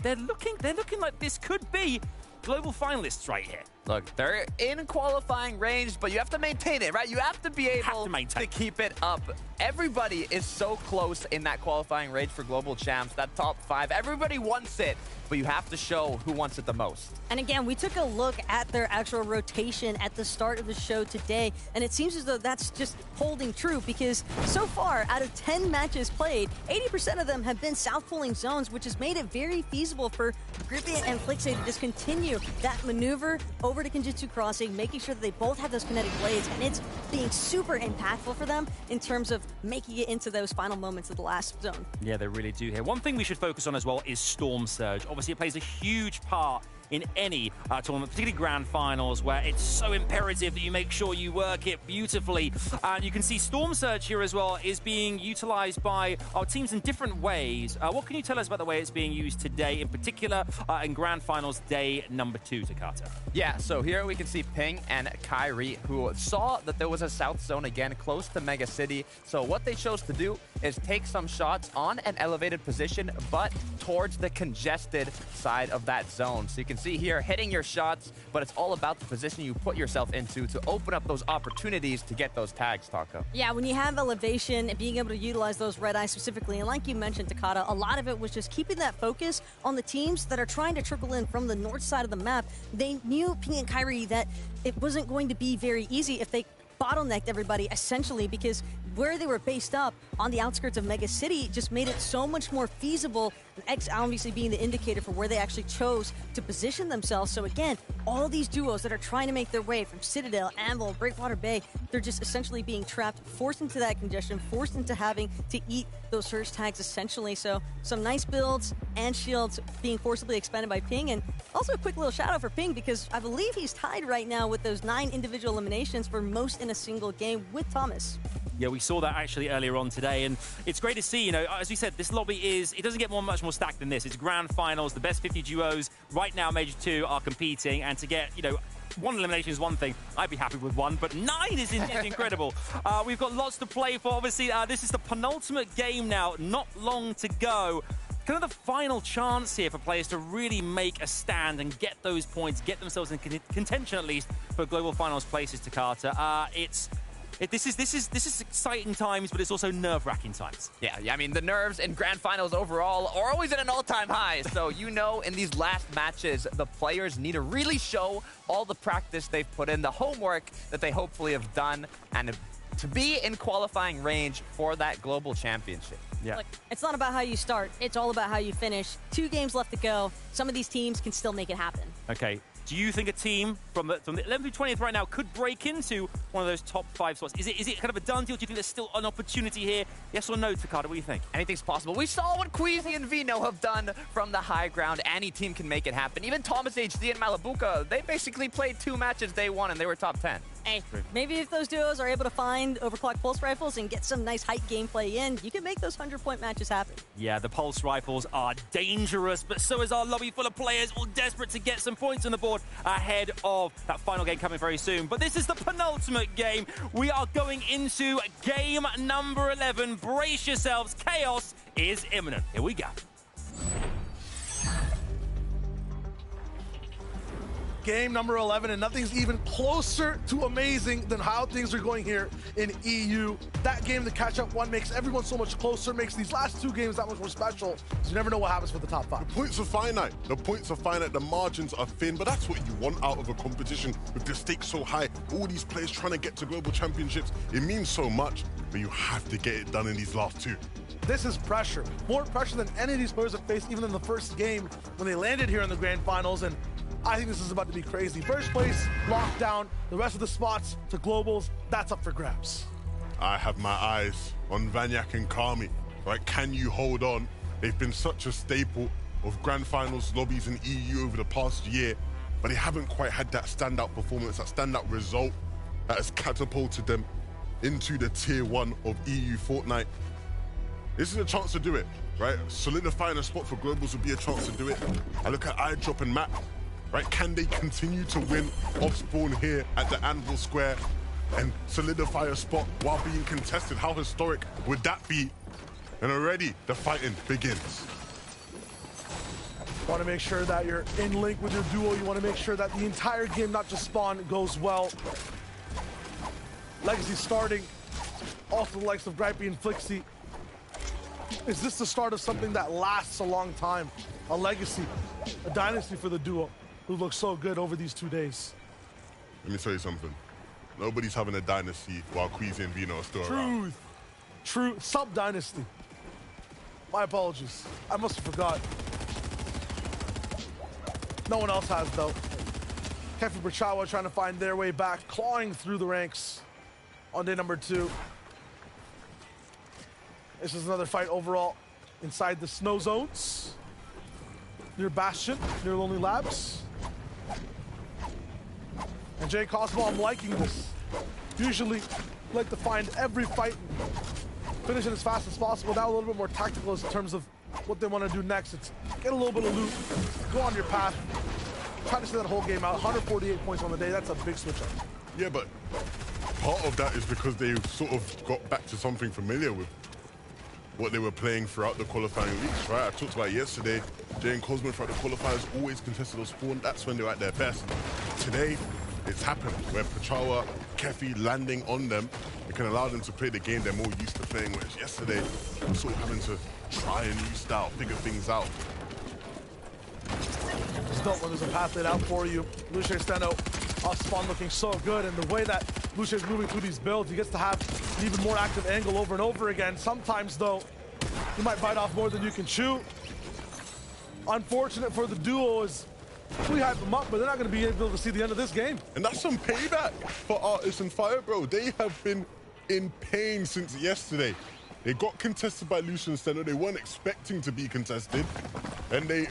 They're looking like this could be global finalists right here. Look, they're in qualifying range, but you have to maintain it, right? You have to be able to keep it up. Everybody is so close in that qualifying range for global champs, that top 5. Everybody wants it, but you have to show who wants it the most. And again, we took a look at their actual rotation at the start of the show today, and it seems as though that's just holding true because so far, out of 10 matches played, 80% of them have been south pulling zones, which has made it very feasible for Grippy and Flixie to just continue that maneuver over to Kenjutsu Crossing, making sure that they both have those kinetic blades, and it's being super impactful for them in terms of making it into those final moments of the last zone. Yeah, they really do here. One thing we should focus on as well is Storm Surge. Obviously, it plays a huge part in any tournament, particularly grand finals, where it's so imperative that you make sure you work it beautifully. And you can see Storm Surge here as well is being utilized by our teams in different ways. What can you tell us about the way it's being used today, in particular in grand finals day number 2, Takata? Yeah, so here we can see Ping and Kyrie, who saw that there was a south zone again close to Mega City. So what they chose to do is take some shots on an elevated position, but towards the congested side of that zone. So you can see here, hitting your shots, but it's all about the position you put yourself into to open up those opportunities to get those tags, Taco. Yeah, when you have elevation and being able to utilize those red eyes specifically, and like you mentioned, Takata, a lot of it was just keeping that focus on the teams that are trying to trickle in from the north side of the map. They knew, Ping and Kyrie, that it wasn't going to be very easy if they bottlenecked everybody, essentially, because where they were based up on the outskirts of Mega City just made it so much more feasible, X obviously being the indicator for where they actually chose to position themselves. So again, all these duos that are trying to make their way from Citadel, Anvil, Breakwater Bay, they're just essentially being trapped, forced into that congestion, forced into having to eat those surge tags essentially. So some nice builds and shields being forcibly expended by Ping. And also a quick little shout out for Ping, because I believe he's tied right now with those 9 individual eliminations for most in a single game with Thomas. Yeah, we saw that actually earlier on today, and it's great to see, you know, as we said, this lobby it doesn't get much more stacked than this. It's grand finals, the best 50 duos right now, Major 2 are competing, and to get, you know, 1 elimination is one thing. I'd be happy with 1, but 9 is incredible. We've got lots to play for. Obviously, this is the penultimate game now, not long to go. Kind of the final chance here for players to really make a stand and get those points, get themselves in contention at least for global finals places, Takata. This is exciting times, but it's also nerve-wracking times. Yeah, I mean, the nerves in grand finals overall are always at an all-time high. So, you know, in these last matches, the players need to really show all the practice they've put in, the homework that they hopefully have done, and to be in qualifying range for that global championship. Yeah. Look, it's not about how you start. It's all about how you finish. 2 games left to go. Some of these teams can still make it happen. Okay. Do you think a team from the 11th to 20th right now could break into one of those top 5 spots? Is it kind of a done deal? Do you think there's still an opportunity here? Yes or no, Takata? What do you think? Anything's possible. We saw what Queasy and Vino have done from the high ground. Any team can make it happen. Even Thomas HD and Malabuka, they basically played 2 matches day 1 and they were top 10. Hey, maybe if those duos are able to find overclocked pulse rifles and get some nice height gameplay in, you can make those 100-point matches happen. Yeah, the pulse rifles are dangerous, but so is our lobby full of players all desperate to get some points on the board ahead of that final game coming very soon. But this is the penultimate game. We are going into game number 11. Brace yourselves. Chaos is imminent. Here we go. Game number 11, and nothing's even closer to amazing than how things are going here in EU. That game, the catch-up one, makes everyone so much closer, makes these last 2 games that much more special, so you never know what happens with the top 5. The points are finite. The margins are thin, but that's what you want out of a competition with the stakes so high. All these players trying to get to global championships, it means so much, but you have to get it done in these last 2. This is pressure. More pressure than any of these players have faced even in the first game when they landed here in the grand finals. And I think this is about to be crazy. First place, locked down. The rest of the spots to globals, that's up for grabs. I have my eyes on Vanyak and Kami. Right? Can you hold on? They've been such a staple of grand finals lobbies in EU over the past year, but they haven't quite had that standout performance, that standout result that has catapulted them into the tier 1 of EU Fortnite. This is a chance to do it, right? Solidifying a spot for globals would be a chance to do it. I look at iDrop and Matt, right? Can they continue to win off spawn here at the Anvil Square and solidify a spot while being contested? How historic would that be? And already the fighting begins. Want to make sure that you're in link with your duo. You want to make sure that the entire game, not just spawn, goes well. Legacy starting, also the likes of Gripey and Flixie. Is this the start of something that lasts a long time? A legacy, a dynasty for the duo, who looks so good over these 2 days. Let me tell you something. Nobody's having a dynasty while Queasy and Vino are still around. True, sub-dynasty. My apologies. I must have forgot. No one else has, though. Kefi Brachawa trying to find their way back, clawing through the ranks on day number 2. This is another fight overall inside the snow zones. Near Bastion, near Lonely Labs. And Jay Cosmo, I'm liking this. Usually like to find every fight, finish it as fast as possible. Now a little bit more tactical in terms of what they want to do next. It's get a little bit of loot, go on your path, try to stay that whole game out. 148 points on the day, that's a big switch up. Yeah, but part of that is because they sort of got back to something familiar with what they were playing throughout the qualifying weeks, right? I talked about it yesterday. Jay and Cosmo throughout the qualifiers always contested on spawn. That's when they were at their best. Today, it's happened where Pachawa, Kefi landing on them, it can allow them to play the game they're more used to playing, whereas yesterday, they were sort of having to try a new style, figure things out. It's dope when there's a path laid out for you. Lucia Steno off spawn looking so good, and the way that Lucia is moving through these builds, he gets to have an even more active angle over and over again. Sometimes, though, you might bite off more than you can chew. Unfortunate for the duo is we hype them up, but they're not going to be able to see the end of this game. And that's some payback for Artis and Fire, bro. They have been in pain since yesterday. They got contested by Lucian and Steno. They weren't expecting to be contested, and they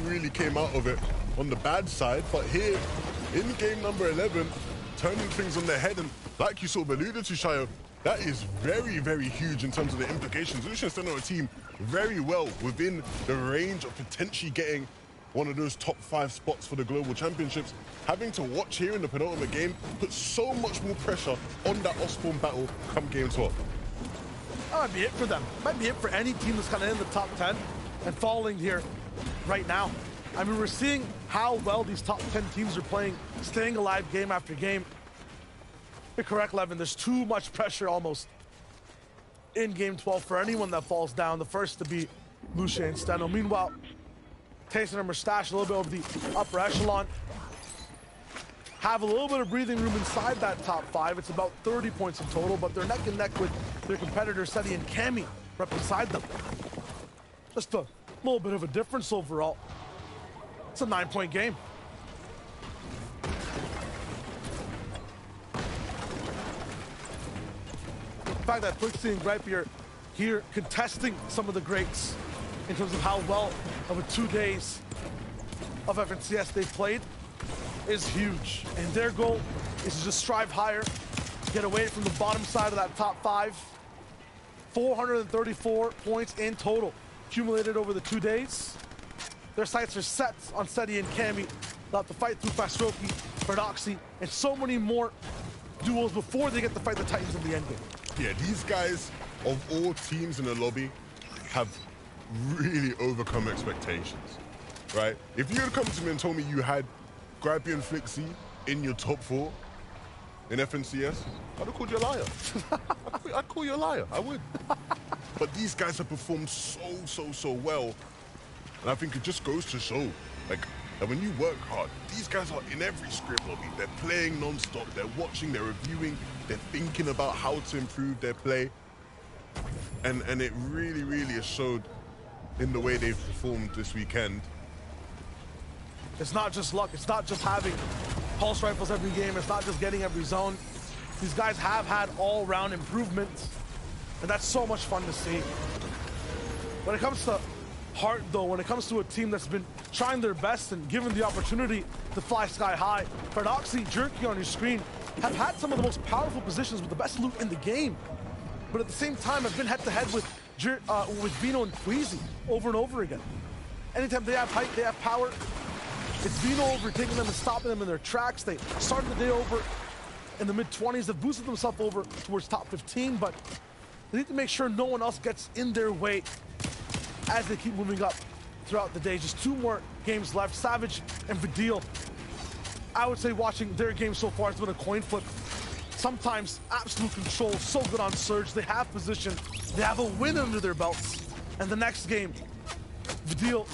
really came out of it on the bad side. But here, in game number 11, turning things on their head, and like you sort of alluded to, Shayo, that is very huge in terms of the implications. Lucian and Steno are a team very well within the range of potentially getting one of those top 5 spots for the Global Championships. Having to watch here in the penultimate game puts so much more pressure on that off-spawn battle come game 12. That might be it for them. Might be it for any team that's kind of in the top 10 and falling here right now. I mean, we're seeing how well these top 10 teams are playing, staying alive game after game. You're correct, Levin. There's too much pressure almost in game 12 for anyone that falls down. The first to be Lucia and Steno. Meanwhile, tasting her mustache a little bit over the upper echelon. Have a little bit of breathing room inside that top 5. It's about 30 points in total, but they're neck and neck with their competitors, Seti and Cammy, right beside them. Just a little bit of a difference overall. It's a 9-point game. The fact that Flixie and Gripey are here contesting some of the greats in terms of how well of a 2 days of FNCS they've played is huge. And their goal is to just strive higher, get away from the bottom side of that top 5. 434 points in total accumulated over the 2 days. Their sights are set on Seti and Cammy. They'll have to fight through Fastroki, Paradoxy, and so many more duels before they get to fight the Titans in the endgame. Yeah, these guys, of all teams in the lobby, have really overcome expectations, right? If you had come to me and told me you had Gripey and Flixie in your top 4 in FNCS, I'd have called you a liar. I'd call you a liar, I would. But these guys have performed so well, and I think it just goes to show, like, that when you work hard, these guys are in every script lobby. They're playing non-stop, they're watching, they're reviewing, they're thinking about how to improve their play. And it really, really has showed in the way they've performed this weekend. It's not just luck. It's not just having pulse rifles every game. It's not just getting every zone. These guys have had all-round improvements, and that's so much fun to see. When it comes to heart, though, when it comes to a team that's been trying their best and given the opportunity to fly sky high, Paradoxy, Jerky on your screen have had some of the most powerful positions with the best loot in the game, but at the same time have been head-to-head with Vino and Queasy over and over again. Anytime they have height, they have power. It's Vino overtaking them and stopping them in their tracks. They started the day over in the mid-20s. They've boosted themselves over towards top 15, but they need to make sure no one else gets in their way as they keep moving up throughout the day. Just 2 more games left. Savage and Vidil, I would say watching their game so far has been a coin flip. Sometimes absolute control, so good on Surge. They have position, they have a win under their belts. And the next game, Vidil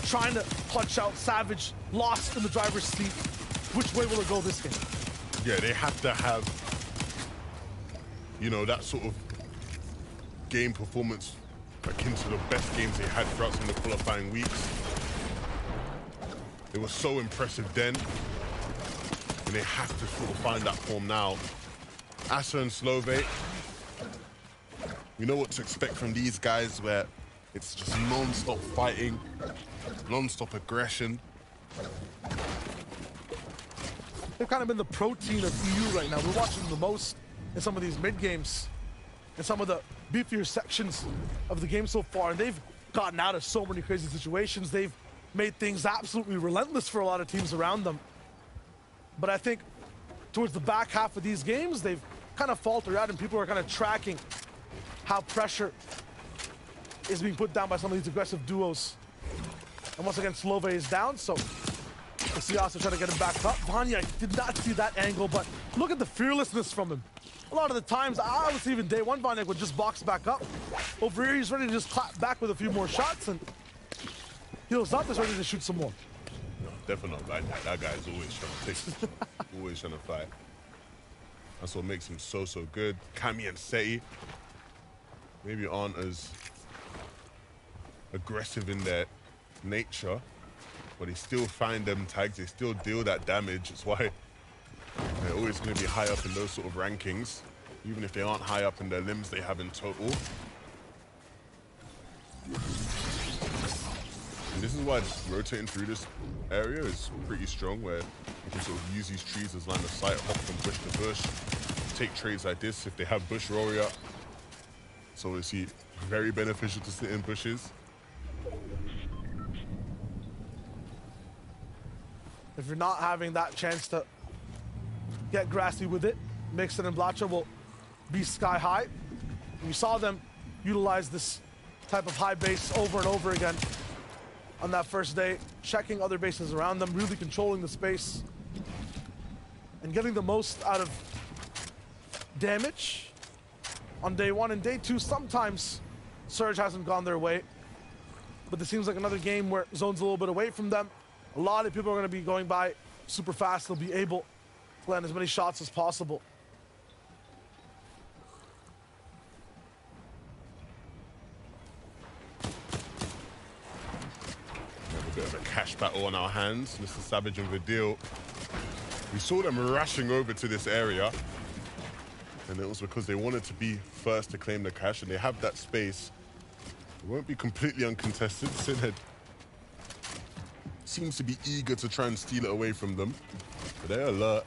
trying to clutch out. Savage lost in the driver's seat. Which way will it go this game? Yeah, they have to have, you know, that sort of game performance akin to the best games they had throughout some of the qualifying weeks. It was so impressive then, and they have to sort of find that form now. Asa and Slove, we know what to expect from these guys, where it's just non-stop fighting, non-stop aggression. They've kind of been the protein of EU right now. We're watching the most in some of these mid-games and some of the beefier sections of the game so far, and they've gotten out of so many crazy situations. They've made things absolutely relentless for a lot of teams around them. But I think towards the back half of these games, they've kind of faltered out, and people are kind of tracking how pressure is being put down by some of these aggressive duos. And once again, Slove is down, so we'll see Asa trying to get him back up. Vanya did not see that angle, but look at the fearlessness from him. A lot of the times, I was even day one, Vanya would just box back up. Over here, he's ready to just clap back with a few more shots, and heals up, is ready to shoot some more. No, definitely not like that. That guy is always trying to take, always trying to fight. That's what makes him so, so good. Cammy and Seti maybe aren't as aggressive in their nature, but they still find them tags, they still deal that damage. It's why they're always going to be high up in those sort of rankings, even if they aren't high up in their limbs they have in total. And this is why just rotating through this area is pretty strong, where you can sort of use these trees as line of sight, hop from bush to bush, take trades like this. If they have bush warrior, it's obviously very beneficial to sit in bushes. If you're not having that chance to get grassy with it, Mixon and Blacha will be sky high. And you saw them utilize this type of high base over and over again on that first day, checking other bases around them, really controlling the space and getting the most out of damage on day one. And day two, sometimes Surge hasn't gone their way, but this seems like another game where zone's a little bit away from them. A lot of people are going to be going by super fast. They'll be able to land as many shots as possible. A bit of a cash battle on our hands. Mr. Savage and Vidil. We saw them rushing over to this area, and it was because they wanted to be first to claim the cash, and they have that space. It won't be completely uncontested. Sinhead seems to be eager to try and steal it away from them, but they're alert,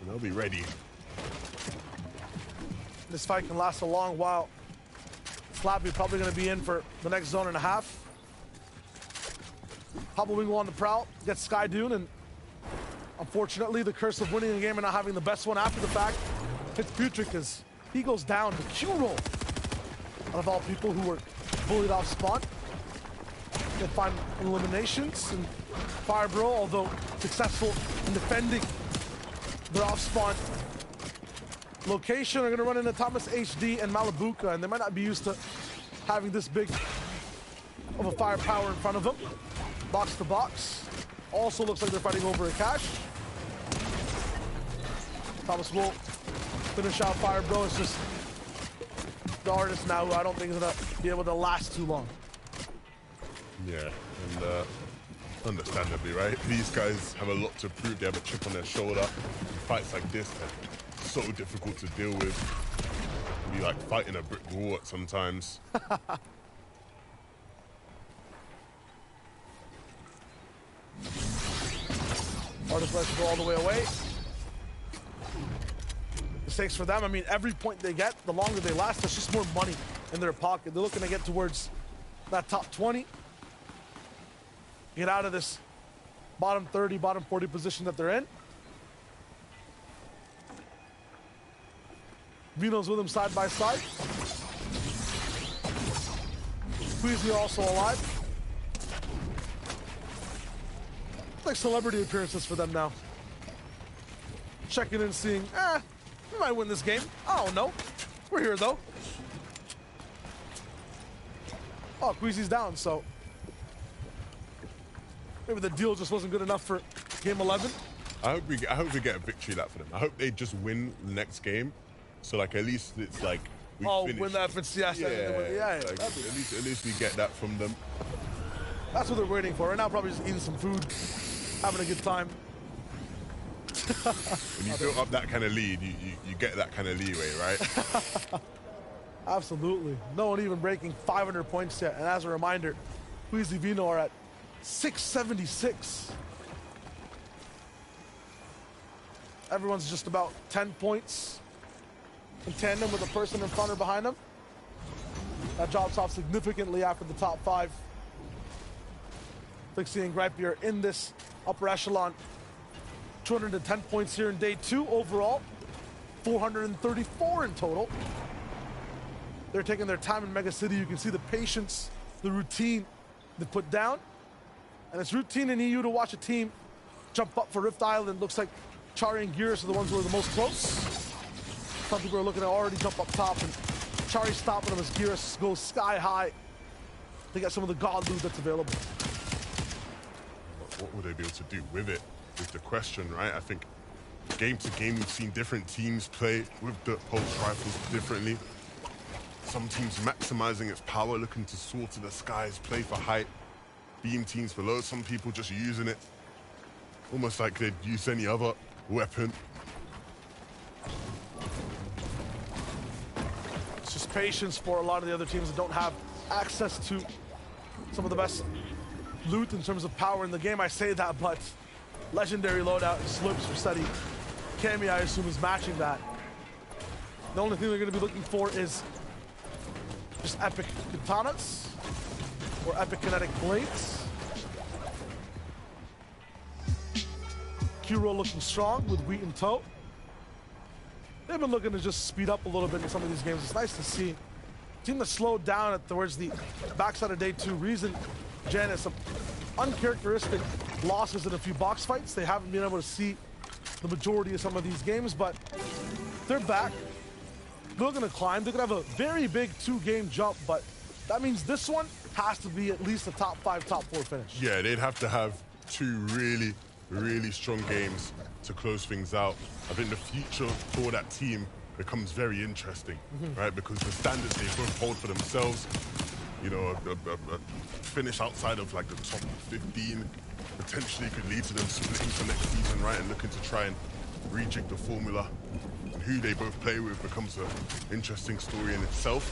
and they'll be ready. This fight can last a long while. Slappy probably going to be in for the next zone and a half. Hobbawingle on the prowl, gets Sky Dune, and unfortunately the curse of winning a game and not having the best one after the fact hits Putrick as he goes down. The Q roll out of all people who were bullied off spawn. They find eliminations, and Fire Bro, although successful in defending their off spawn location, are going to run into Thomas HD and Malabuka, and they might not be used to having this big of a firepower in front of them. Box to box. Also looks like they're fighting over a cache. Thomas will finish out Fire Bro. It's just the artist now who I don't think is gonna be able to last too long. Yeah, and understandably, right? These guys have a lot to prove. They have a chip on their shoulder. Fights like this are so difficult to deal with. Be like fighting a brick wall at sometimes. Artist lets it go all the way away. Mistakes for them. I mean, every point they get, the longer they last, that's just more money in their pocket. They're looking to get towards that top 20. Get out of this bottom 30, bottom 40 position that they're in. Vino's with him side by side. Queasy also alive. Like celebrity appearances for them now. Checking in, seeing, we might win this game. I don't know. We're here though. Oh, Queasy's down, so maybe the deal just wasn't good enough for game 11. I hope we get a victory lap for them. I hope they just win the next game. So like at least it's like we finished. Win that FNCS. Yeah. Like, at least we get that from them. That's what they're waiting for. Right now, probably just eating some food, having a good time. When you build up that kind of lead, you get that kind of leeway, right? Absolutely. No one even breaking 500 points yet. And as a reminder, Queasy Vino are at 676. Everyone's just about 10 points in tandem with a person in front or behind them. That drops off significantly after the top 5. Flixie and Gripey are in this upper echelon. 210 points here in day 2 overall. 434 in total. They're taking their time in Mega City. You can see the patience, the routine they put down. And it's routine in EU to watch a team jump up for Rift Island. Looks like Chari and Gearus are the ones who are the most close. Some people are looking to already jump up top, and Chari's stopping them as Gearus goes sky high to get some of the god loot that's available. What would they be able to do with it is the question, right? I think game to game we've seen different teams play with the pulse rifles differently. Some teams maximizing its power, looking to soar to the skies, play for height, beam teams below. Some people just using it almost like they'd use any other weapon. It's just patience for a lot of the other teams that don't have access to some of the best loot in terms of power in the game. I say that, but legendary loadout slips for Seti. Cammy, I assume, is matching that. The only thing they're going to be looking for is just epic katanas or epic kinetic blades. Kuro looking strong with Wheat in tow. They've been looking to just speed up a little bit in some of these games. It's nice to see a team that slowed down towards the backside of day 2. Reason, Janice, some uncharacteristic losses in a few box fights. They haven't been able to see the majority of some of these games, but they're back. They're going to climb. They're going to have a very big 2-game jump, but that means this one has to be at least a top 5, top 4 finish. Yeah, they'd have to have 2 really strong games to close things out. I think the future for that team becomes very interesting, right? Because the standards they both hold for themselves, you know, a finish outside of like the top 15 potentially could lead to them splitting for next season, right? And looking to try and rejig the formula. And who they both play with becomes an interesting story in itself.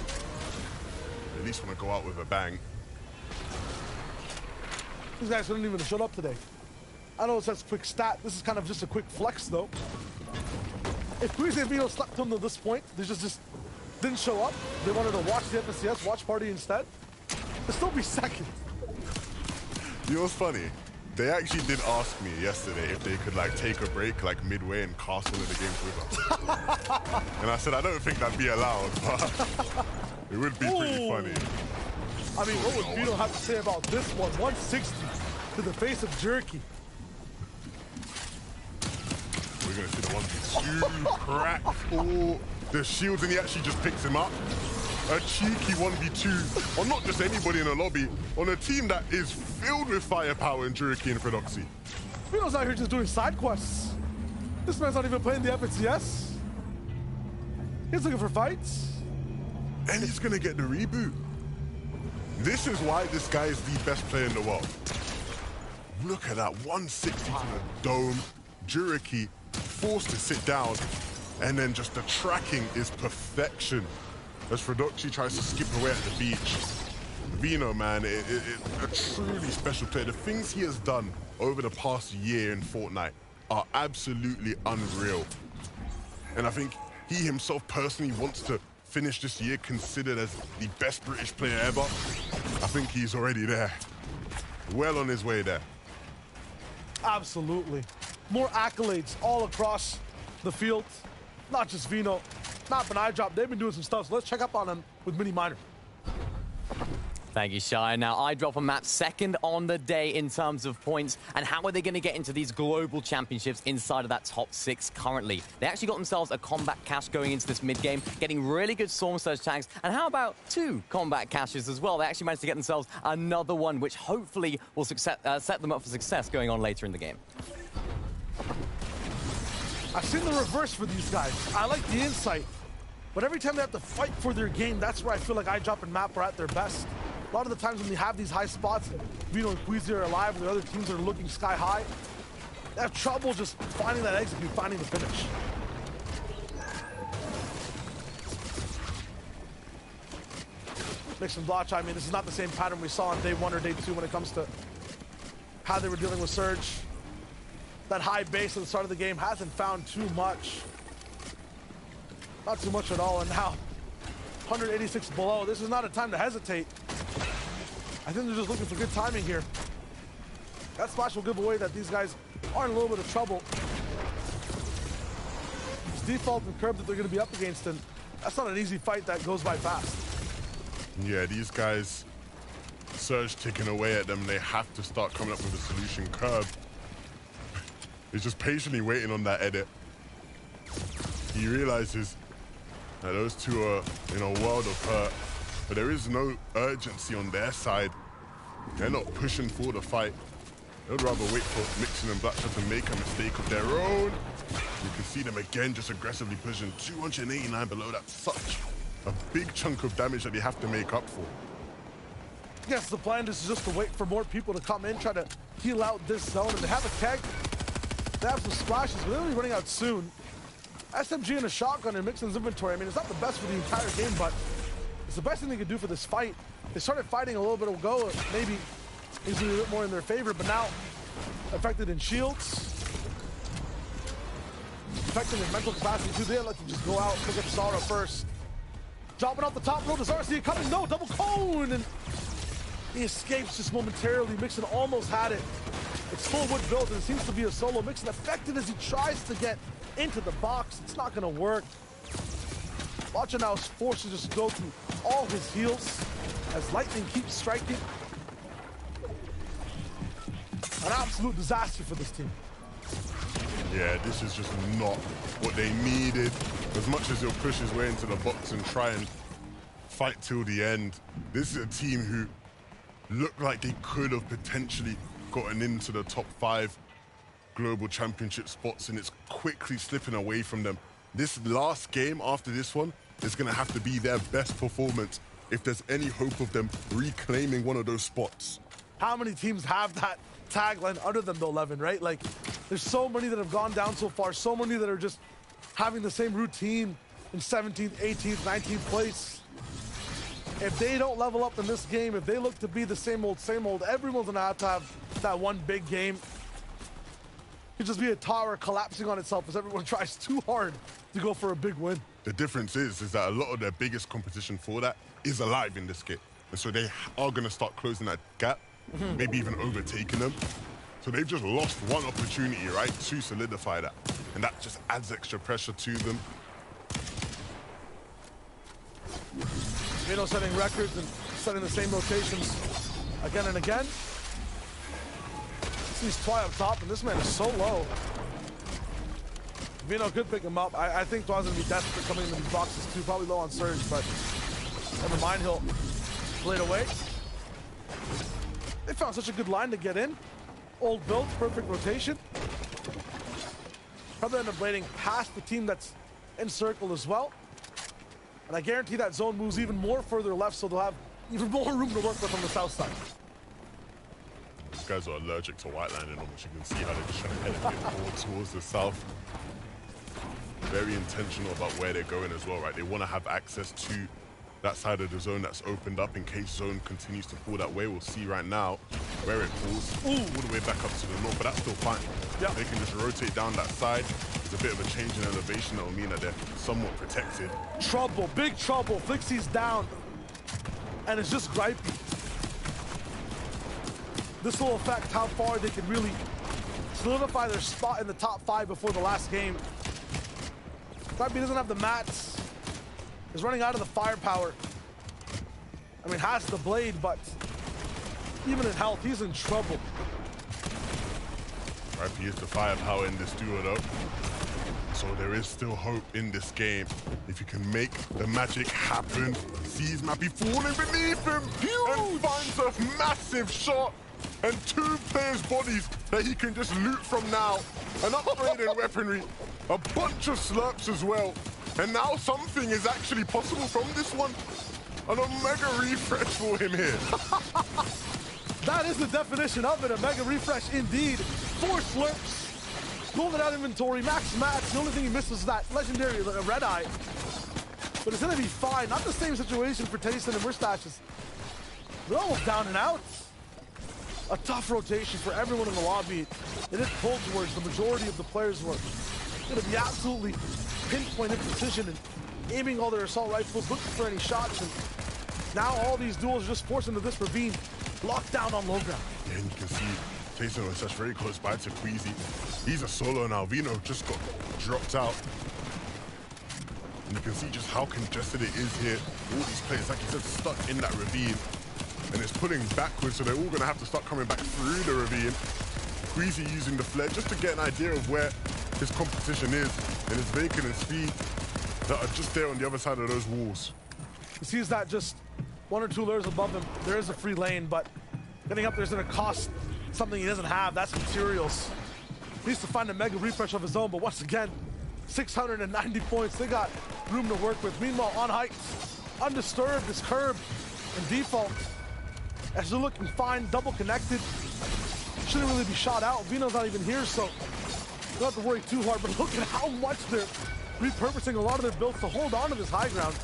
They at least want to go out with a bang. These guys couldn't even show up today. I know it says quick stat. This is kind of just a quick flex, though. If Queasy and Vino stuck them to this point, they just didn't show up. They wanted to watch the FNCS, watch party instead. They'll still be second. You know what's funny? They actually did ask me yesterday if they could like take a break like midway and cast one of the games with us. And I said, I don't think that'd be allowed, but it would be pretty funny. I mean, what would Vino have to say about this one? 160 to the face of Jerky. We're going to see the 1v2 crack. Oh, the shields, and he actually just picks him up. A cheeky 1v2 on not just anybody in the lobby, on a team that is filled with firepower in Jerky and Fedoxy. Vino's out here just doing side quests. This man's not even playing the FNCS. He's looking for fights. and he's gonna get the reboot. This is why this guy is the best player in the world. Look at that, 160 to the dome, Juriki forced to sit down, and then just the tracking is perfection. As Frodochi tries to skip away at the beach. Vino, man, a truly special player. The things he has done over the past year in Fortnite are absolutely unreal. And I think he himself personally wants to finish this year considered as the best British player ever. I think he's already there. Well on his way there. Absolutely. More accolades all across the field. Not just Vino, not but iDrop. They've been doing some stuff, so let's check up on them with Mini Miner. Thank you, Shai. Now, iDrop and Matt second on the day in terms of points. And how are they going to get into these global championships inside of that top 6 currently? They actually got themselves a combat cache going into this mid-game, getting really good Storm Surge tags. And how about 2 combat caches as well? They actually managed to get themselves another one, which hopefully will set them up for success going on later in the game. I've seen the reverse for these guys. I like the insight, but every time they have to fight for their game, that's where I feel like iDrop and Map are at their best. A lot of the times when they have these high spots, Vino and Queasy are alive, and the other teams are looking sky high, they have trouble just finding that execute, finding the finish. Mix and Blotch, I mean, this is not the same pattern we saw on day 1 or day 2 when it comes to how they were dealing with Surge. That high base at the start of the game hasn't found too much. Not too much at all, and now 186 below. This is not a time to hesitate. I think they're just looking for good timing here. That splash will give away that these guys are in a little bit of trouble. It's default and curb that they're going to be up against, and that's not an easy fight that goes by fast. Yeah, these guys, Surge ticking away at them, they have to start coming up with a solution. Curb is just patiently waiting on that edit. He realizes that those two are in a world of hurt, but there is no urgency on their side. They're not pushing for the fight. They'd rather wait for Mixon and Blackshot to make a mistake of their own. You can see them again just aggressively pushing 289 below. That's such a big chunk of damage that they have to make up for. Yes, the plan is just to wait for more people to come in, try to heal out this zone, and they have a keg. They have some splashes, but they'll be running out soon. SMG and a shotgun in Mixon's inventory. I mean, it's not the best for the entire game, but it's the best thing they could do for this fight. They started fighting a little bit ago, maybe easily a bit more in their favor, but now affected in shields, affected in mental capacity too. They let them just go out, pick up Zara first. Dropping off the top road, does Zara see it coming? No, double cone, and he escapes just momentarily. Mixon almost had it. It's full wood build, and it seems to be a solo. Mixon affected as he tries to get into the box. It's not gonna work. Watcha now is forced to just go through all his heals as lightning keeps striking. An absolute disaster for this team. Yeah, this is just not what they needed. As much as he'll push his way into the box and try and fight till the end, this is a team who looked like they could have potentially gotten into the top 5 global championship spots, and it's quickly slipping away from them. This last game after this one is going to have to be their best performance if there's any hope of them reclaiming one of those spots. How many teams have that tagline other than the 11, right? Like, there's so many that have gone down so far, so many that are just having the same routine in 17th, 18th, 19th place. If they don't level up in this game, if they look to be the same old, everyone's gonna have that one big game. It could just be a tower collapsing on itself as everyone tries too hard to go for a big win. The difference is that a lot of their biggest competition for that is alive in this kit. And so they are going to start closing that gap, maybe even overtaking them. So they've just lost one opportunity, right, to solidify that. And that just adds extra pressure to them. Vino setting records and setting the same rotations again and again. He's Twy up top, and this man is so low. Vino could pick him up. I think Twy's gonna be desperate coming into these boxes too, probably low on Surge, but never mind, he'll play it away. They found such a good line to get in. Old build, perfect rotation. Probably end up blading past the team that's in circle as well. And I guarantee that zone moves even more further left, so they'll have even more room to work with on the south side. These guys are allergic to white landing on, which you can see how they're just trying to head a bit more towards the south. Very intentional about where they're going as well, right? They want to have access to that side of the zone that's opened up in case zone continues to pull that way. We'll see right now where it pulls all the way back up to the north, but that's still fine. Yep. They can just rotate down that side. There's a bit of a change in elevation that will mean that they're somewhat protected. Trouble, big trouble. Flixie's down. And it's just gripey. This will affect how far they can really solidify their spot in the top 5 before the last game. Gripey doesn't have the mats. He's running out of the firepower. I mean, has the blade, but even in health, he's in trouble. Gripey is the firepower in this duo, though. So there is still hope in this game. If you can make the magic happen. Sees Mappy falling beneath him and finds a massive shot and 2 players' bodies that he can just loot from now. An upgrade in weaponry, a bunch of slurps as well. And now something is actually possible from this one. An Omega refresh for him here. That is the definition of it, a mega refresh indeed. 4 slurps, golden out inventory, max mats. The only thing he missed was that legendary red eye. But it's gonna be fine. Not the same situation for Pettysaiyan and Mustaches. They're almost down and out. A tough rotation for everyone in the lobby. It is pulled towards the majority of the players who are gonna be absolutely pinpointed precision and aiming all their assault rifles, looking for any shots. And now all these duels are just forced into this ravine, locked down on low ground. Yeah, and you can see Pettysaiyan was such very close by to Queasy. He's a solo now. Vino just got dropped out. And you can see just how congested it is here. All these players, like you said, stuck in that ravine. And it's pulling backwards, so they're all going to have to start coming back through the ravine. Queasy using the flare just to get an idea of where his competition is. And his Vacant and Speed that are just there on the other side of those walls. He sees that just 1 or 2 layers above him. There is a free lane, but getting up there is going to cost something he doesn't have. That's materials. He needs to find a mega refresh of his own, but once again, 690 points. They got room to work with. Meanwhile, on heights, undisturbed is Curb and Default. As they're looking fine, double connected. Shouldn't really be shot out. Vino's not even here, so you don't have to worry too hard, but look at how much they're repurposing a lot of their builds to hold on to this high ground.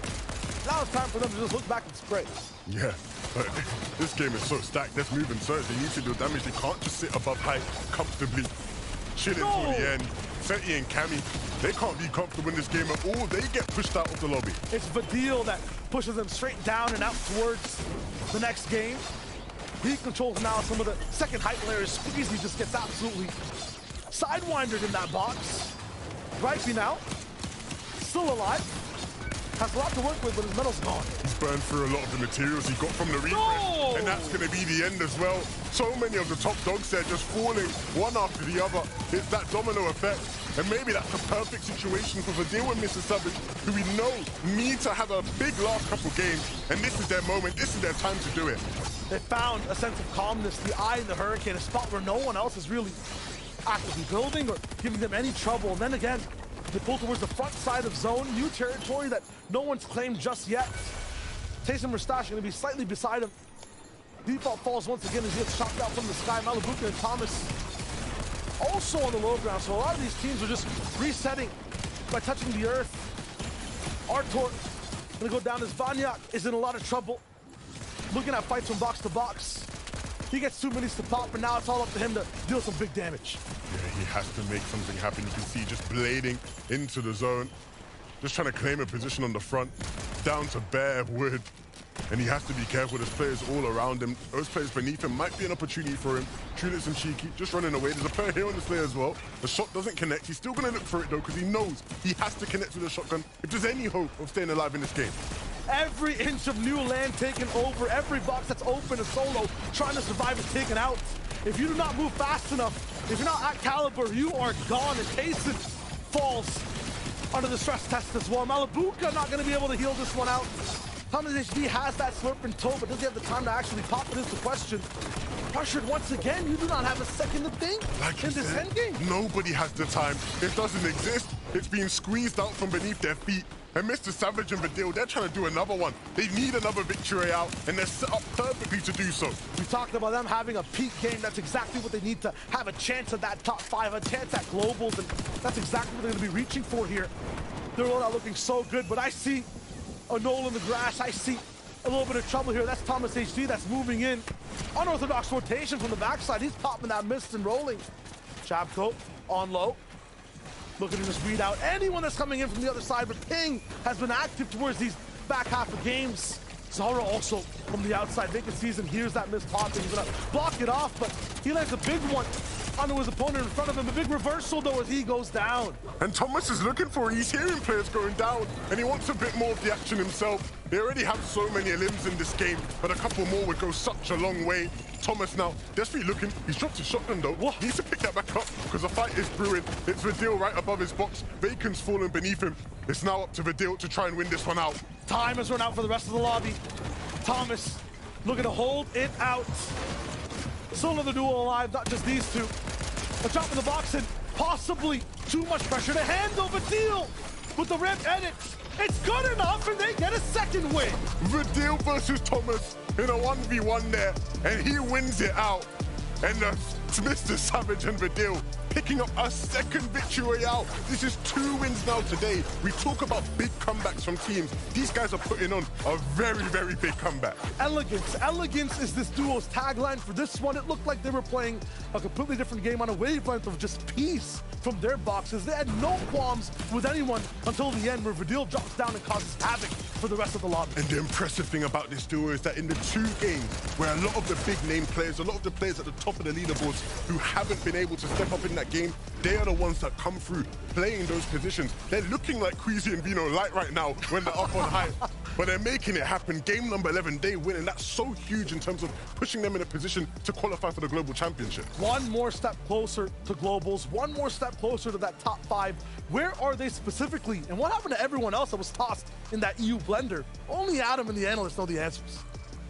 Now it's time for them to just look back and spray. Yeah, but this game is so stacked. Let's move and search. They need to do damage. They can't just sit above height comfortably, chilling till the end. Senti and Cammy, they can't be comfortable in this game at all. They get pushed out of the lobby. It's Vadil that pushes them straight down and out towards the next game. He controls now some of the second height layers. Squeezy just gets absolutely sidewindered in that box. Gripey now, still alive. Has a lot to work with, but his metal's gone. He's burned through a lot of the materials he got from the refresh, and that's going to be the end as well. So many of the top dogs there just falling one after the other. It's that domino effect, and maybe that's the perfect situation for Vadil and Mr. Savage, who we know need to have a big last couple games, and this is their moment, this is their time to do it. They found a sense of calmness, the eye in the hurricane, a spot where no one else is really actively building or giving them any trouble. And then again, they pull towards the front side of zone, new territory that no one's claimed just yet. Taste and Mustache going to be slightly beside him. Default falls once again as he gets chopped out from the sky. Malabuka and Thomas also on the low ground. So a lot of these teams are just resetting by touching the earth. Artor going to go down as Vanyak is in a lot of trouble. Looking at fights from box to box. He gets 2 minutes to pop, and now it's all up to him to deal some big damage. Yeah, he has to make something happen. You can see just blading into the zone. Just trying to claim a position on the front, down to bare wood. And he has to be careful. There's players all around him. Those players beneath him might be an opportunity for him. Trulitz and Cheeky just running away. There's a player here on this layer as well. The shot doesn't connect. He's still going to look for it, though, because he knows he has to connect with the shotgun if there's any hope of staying alive in this game. Every inch of new land taken over, every box that's open, a solo trying to survive is taken out. If you do not move fast enough, if you're not at caliber, you are gone. And Tayson falls under the stress test as well. Malabuka not going to be able to heal this one out. Thomas HD has that slurp in tow, but does he have the time to actually pop it is the question. Pressured once again, you do not have a second to think like in this endgame. Nobody has the time. It doesn't exist. It's being squeezed out from beneath their feet. And Mr. Savage and Vidil, they're trying to do another one. They need another victory out, and they're set up perfectly to do so. We talked about them having a peak game. That's exactly what they need to have a chance at that top 5, a chance at globals, and that's exactly what they're going to be reaching for here. They're all not looking so good, but I see a knoll in the grass. I see a little bit of trouble here. That's Thomas HD that's moving in. Unorthodox rotation from the backside. He's popping that mist and rolling. Chabko on low. Looking to just weed out anyone that's coming in from the other side, but Ping has been active towards these back half of games. Zara also from the outside. Vacant Season hears that miss popping. He's gonna block it off, but he lands a big one onto his opponent in front of him. A big reversal though as he goes down. And Thomas is looking for it. He's hearing players going down, and he wants a bit more of the action himself. They already have so many limbs in this game, but a couple more would go such a long way. Thomas now desperately looking. He's dropped his shotgun though. What? He needs to pick that back up because the fight is brewing. It's Vidil right above his box. Bacon's fallen beneath him. It's now up to Vidil to try and win this one out. Time has run out for the rest of the lobby. Thomas looking to hold it out. Still another duo alive, not just these two. A drop in the box and possibly too much pressure to handle Vidil with the rip edit. It's good enough and they get a second win. Vidil versus Thomas in a 1v1 there, and he wins it out. And Mr. Savage and Vidil picking up a second victory out. This is 2 wins now today. We talk about big comebacks from teams. These guys are putting on a very, very big comeback. Elegance. Elegance is this duo's tagline for this one. It looked like they were playing a completely different game on a wavelength of just peace from their boxes. They had no qualms with anyone until the end where Vidil drops down and causes havoc for the rest of the lobby. And the impressive thing about this duo is that in the 2 games where a lot of the big name players, a lot of the players at the top of the leaderboards who haven't been able to step up in that game, they are the ones that come through playing those positions. They're looking like Queasy and Vino light right now when they're up on high, but they're making it happen. Game number 11, they win, and that's so huge in terms of pushing them in a position to qualify for the Global Championship. One more step closer to globals, one more step closer to that top 5. Where are they specifically? And what happened to everyone else that was tossed in that EU blender? Only Adam and the analysts know the answers.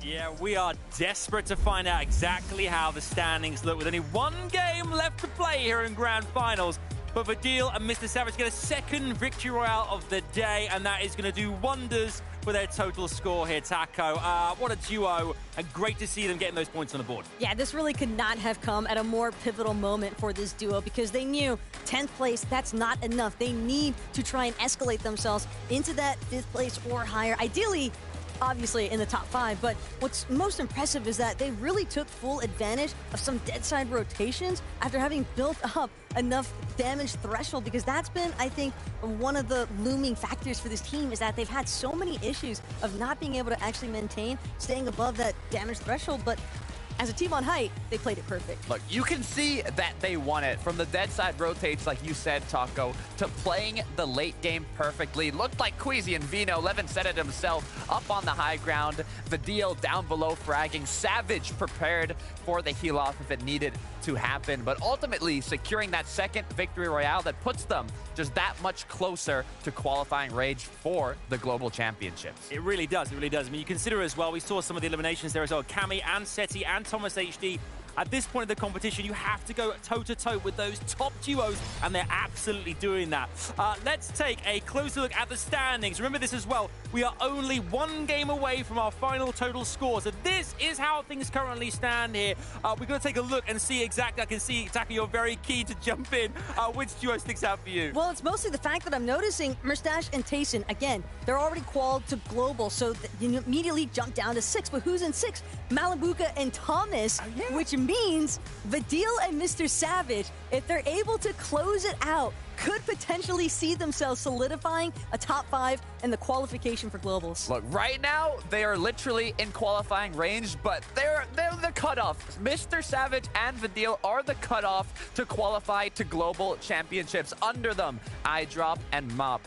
Yeah, we are desperate to find out exactly how the standings look with only 1 game left to play here in Grand Finals. But Vidil and Mr. Savage get a second victory royale of the day, and that is going to do wonders for their total score here, Taco. What a duo, and great to see them getting those points on the board. Yeah, this really could not have come at a more pivotal moment for this duo because they knew 10th place, that's not enough. They need to try and escalate themselves into that 5th place or higher. Ideally, obviously in the top 5, but what's most impressive is that they really took full advantage of some dead side rotations after having built up enough damage threshold, because that's been, I think, one of the looming factors for this team is that they've had so many issues of not being able to actually maintain staying above that damage threshold, but as a team on height, they played it perfect. Look, you can see that they won it. From the dead side rotates, like you said, Taco, to playing the late game perfectly. Looked like Queasy and Vino. Levin said it himself, up on the high ground. Vidil down below fragging. Savage prepared for the heal off if it needed to happen. But ultimately, securing that second victory royale that puts them just that much closer to qualifying Rage for the Global Championships. It really does, it really does. I mean, you consider as well, we saw some of the eliminations there as well. Cammy and Seti and Thomas HD. At this point of the competition, you have to go toe-to-toe with those top duos, and they're absolutely doing that. Let's take a closer look at the standings. Remember this as well, we are only 1 game away from our final total score, so this is how things currently stand here. We're going to take a look and see exactly. I can see, Taka, you're very keen to jump in. Which duo sticks out for you? Well, it's mostly the fact that I'm noticing Merstash and Tayson, again, they're already qualified to global, so you immediately jump down to 6. But who's in 6? Malabuka and Thomas, which means Vidil and Mr. Savage, if they're able to close it out, could potentially see themselves solidifying a top 5 in the qualification for globals. Look, right now, they are literally in qualifying range, but they're the cutoff. Mr. Savage and Vidil are the cutoff to qualify to global championships. Under them, iDrop and Mop.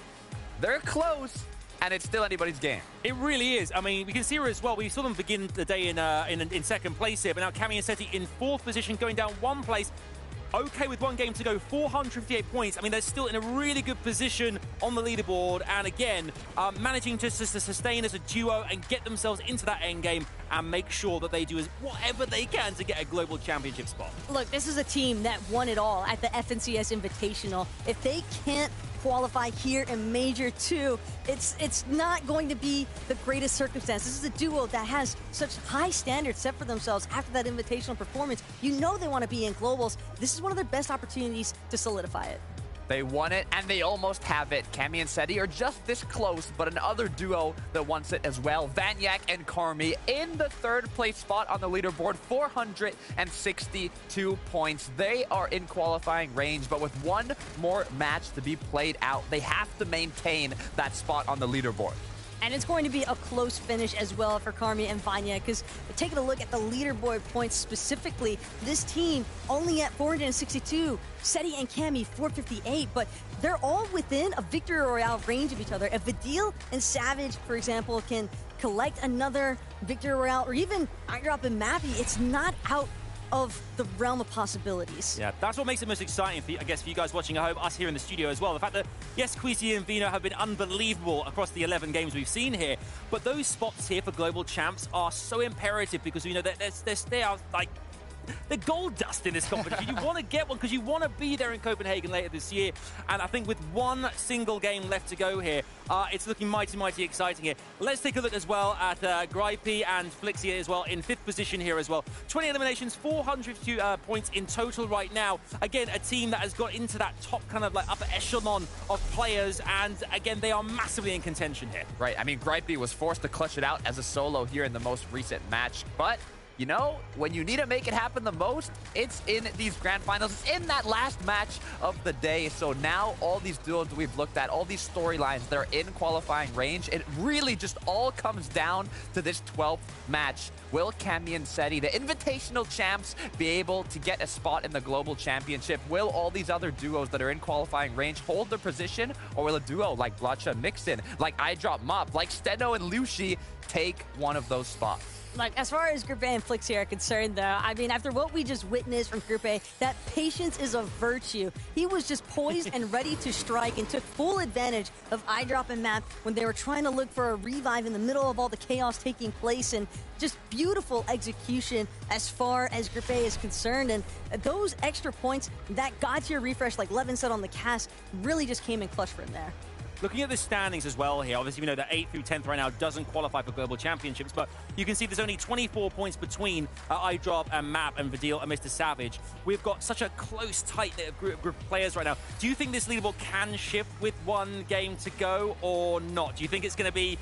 They're close, and it's still anybody's game. It really is. I mean, we can see her as well. We saw them begin the day in second place here, but now Cammy and Seti in 4th position, going down 1 place. Okay, with 1 game to go, 458 points. I mean, they're still in a really good position on the leaderboard. And again, managing just to sustain as a duo and get themselves into that end game and make sure that they do whatever they can to get a global championship spot. Look, this is a team that won it all at the FNCS Invitational. If they can't qualify here in Major 2, it's not going to be the greatest circumstance. This is a duo that has such high standards set for themselves after that invitational performance. You know they want to be in Globals. This is one of their best opportunities to solidify it. They won it, and they almost have it. Cammy and Seti are just this close, but another duo that wants it as well. Vanyak and Karmi in the third place spot on the leaderboard, 462 points. They are in qualifying range, but with one more match to be played out, they have to maintain that spot on the leaderboard. And it's going to be a close finish as well for Karmi and Vanya, because taking a look at the leaderboard points specifically, this team only at 462, Seti and Cammy 458, but they're all within a Victory Royale range of each other. If Vidil and Savage, for example, can collect another Victory Royale, or even Eyedrop and Mappy, it's not out of the realm of possibilities. Yeah, that's what makes it most exciting, for, I guess, for you guys watching at home, us here in the studio as well. The fact that, yes, Queasy and Vino have been unbelievable across the 11 games we've seen here, but those spots here for global champs are so imperative because we know that they are like the gold dust in this competition. You want to get one because you want to be there in Copenhagen later this year. And I think with one single game left to go here, it's looking mighty, mighty exciting here. Let's take a look as well at Gripey and Flixia as well in 5th position here as well. 20 eliminations, 402 points in total right now. Again, a team that has got into that top kind of like upper echelon of players. And again, they are massively in contention here. Right. I mean, Gripey was forced to clutch it out as a solo here in the most recent match, but you know, when you need to make it happen the most, it's in these grand finals. It's in that last match of the day. So now all these duos that we've looked at, all these storylines that are in qualifying range, it really just all comes down to this 12th match. Will Cammy and Seti, the invitational champs, be able to get a spot in the global championship? Will all these other duos that are in qualifying range hold their position? Or will a duo like Blotcha and Mixin, like Eyedrop Mop, like Steno and Lucy take one of those spots? Like, as far as Group A and Flixia are concerned, though, I mean, after what we just witnessed from Group A, that patience is a virtue. He was just poised and ready to strike and took full advantage of Eyedrop and Map when they were trying to look for a revive in the middle of all the chaos taking place, and just beautiful execution as far as Group A is concerned. And those extra points, that God-tier refresh, like Levin said on the cast, really just came in clutch for him there. Looking at the standings as well here, obviously we know that 8th through 10th right now doesn't qualify for global championships, but you can see there's only 24 points between Eyedrop and Map and Vidil and Mr. Savage. We've got such a close, tight group of players right now. Do you think this leaderboard can shift with one game to go or not? Do you think it's going to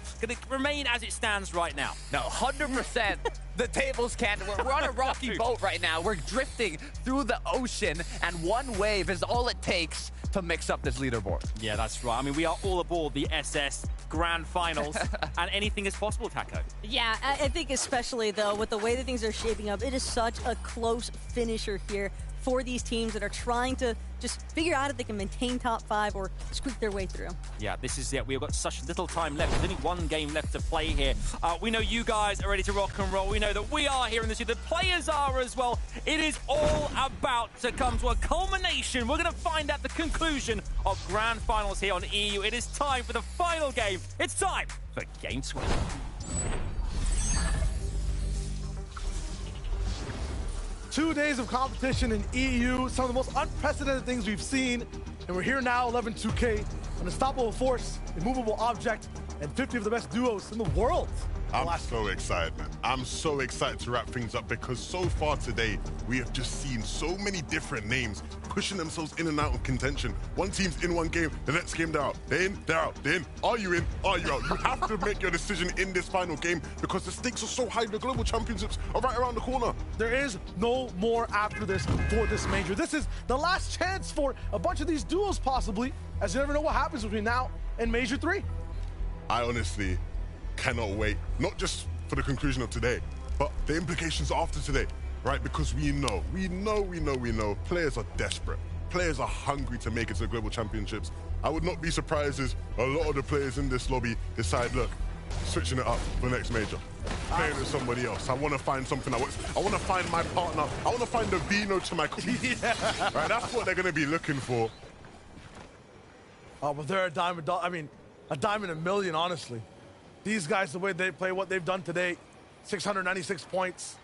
remain as it stands right now? No, 100%. The tables can't. We're on a rocky boat right now. We're drifting through the ocean, and one wave is all it takes to mix up this leaderboard. Yeah, that's right. I mean, we are all aboard the SS Grand Finals, and anything is possible, Taco. Yeah, I think especially, though, with the way that things are shaping up, it is such a close finisher here for these teams that are trying to just figure out if they can maintain top 5 or squeak their way through. Yeah, this is it. We've got such little time left. There's only one game left to play here. We know you guys are ready to rock and roll. We know that we are here in the city. The players are as well. It is all about to come to a culmination. We're going to find out the conclusion of Grand Finals here on EU. It is time for the final game. It's time for Game 12. 2 days of competition in EU, some of the most unprecedented things we've seen, and we're here now, 11-2K, an unstoppable force, immovable object, and 50 of the best duos in the world. I'm so excited, man. I'm so excited to wrap things up because so far today, we have just seen so many different names pushing themselves in and out of contention. One team's in one game, the next game they're out. They're in, they're out, they're in. Are you in? Are you out? You have to make your decision in this final game because the stakes are so high. The global championships are right around the corner. There is no more after this for this major. This is the last chance for a bunch of these duos possibly, as you never know what happens between now and Major 3. I honestly cannot wait, not just for the conclusion of today, but the implications after today, right? Because we know, players are desperate. Players are hungry to make it to the global championships. I would not be surprised as a lot of the players in this lobby decide, look, switching it up for the next major, playing with somebody else. I want to find something. I want to find my partner. I want to find the Vino to my cookie. Yeah. Right, that's what they're going to be looking for. Oh, but they're a dime a million, honestly. These guys, the way they play, what they've done today, 696 points.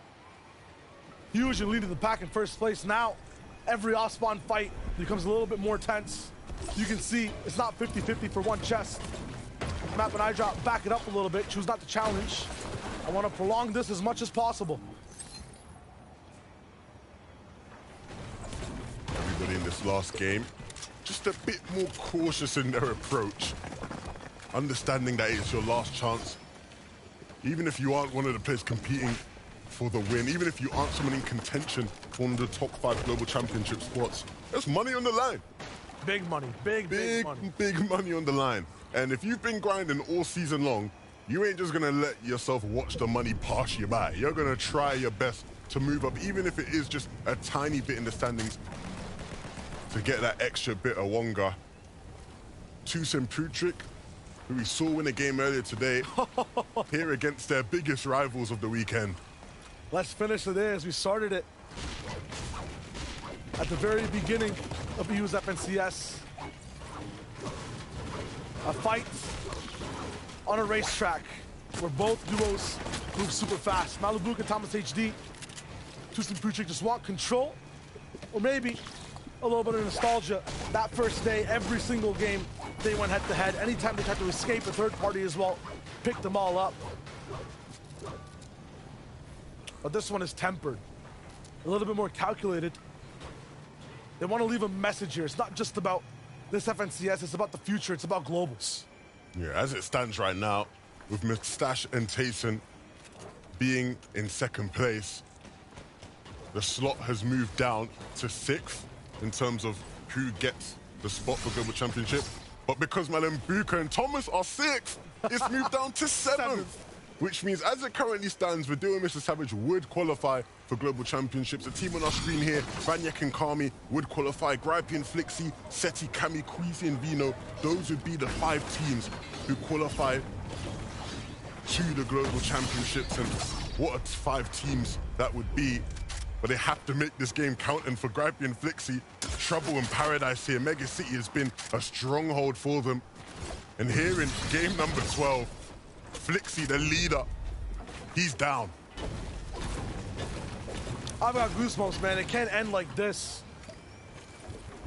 Huge and leading the pack in first place. Now, every off-spawn fight becomes a little bit more tense. You can see it's not 50-50 for one chest. Map and iDrop back it up a little bit, choose not to challenge. I want to prolong this as much as possible. Everybody in this last game, just a bit more cautious in their approach. Understanding that it's your last chance. Even if you aren't one of the players competing for the win, even if you aren't someone in contention for one of the top 5 global championship spots, there's money on the line. Big money, big money. Big money on the line. And if you've been grinding all season long, you ain't just gonna let yourself watch the money pass you by. You're gonna try your best to move up, even if it is just a tiny bit in the standings, to get that extra bit of Wonga. Pettysaiyan Putrick, who we saw win a game earlier today, here against their biggest rivals of the weekend. Let's finish the day as we started it. At the very beginning of EU's FNCS. A fight on a racetrack where both duos move super fast. Malibu and Thomas HD. Pettysaiyan Putrick just want control, or maybe a little bit of nostalgia. That first day, every single game, they went head to head. Anytime they tried to escape a third party as well, picked them all up. But this one is tempered, a little bit more calculated. They want to leave a message here. It's not just about this FNCS, it's about the future, it's about globals. Yeah, as it stands right now, with Mustache and Tayson being in second place, the slot has moved down to 6th in terms of who gets the spot for Global Championship. But because Malambuka and Thomas are 6th, it's moved down to 7th. Which means, as it currently stands, Vidil and Mr. Savage would qualify for Global Championships. The team on our screen here, Banyak and Kami, would qualify. Gripey and Flixie, Seti, Kami, Queasy and Vino, those would be the 5 teams who qualify to the Global Championships. And what 5 teams that would be. But they have to make this game count, and for Gripey and Flixie, trouble in paradise here. Mega City has been a stronghold for them. And here in game number 12, Flixie, the leader, he's down. I've got goosebumps, man. It can't end like this.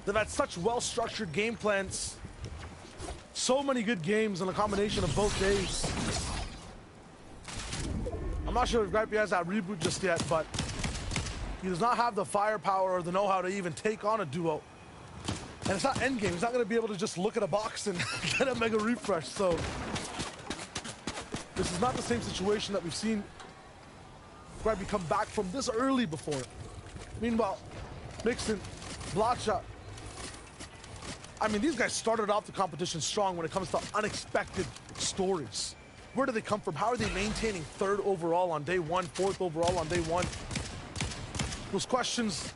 They've had such well-structured game plans. So many good games in a combination of both days. I'm not sure if Gripey has that reboot just yet, but he does not have the firepower or the know-how to even take on a duo. And it's not endgame. He's not going to be able to just look at a box and get a mega refresh. So this is not the same situation that we've seen Gripey come back from this early before. Meanwhile, Mixon, Bloodshot. I mean, these guys started off the competition strong when it comes to unexpected stories. Where do they come from? How are they maintaining 3rd overall on day 1, 4th overall on day 1? Those questions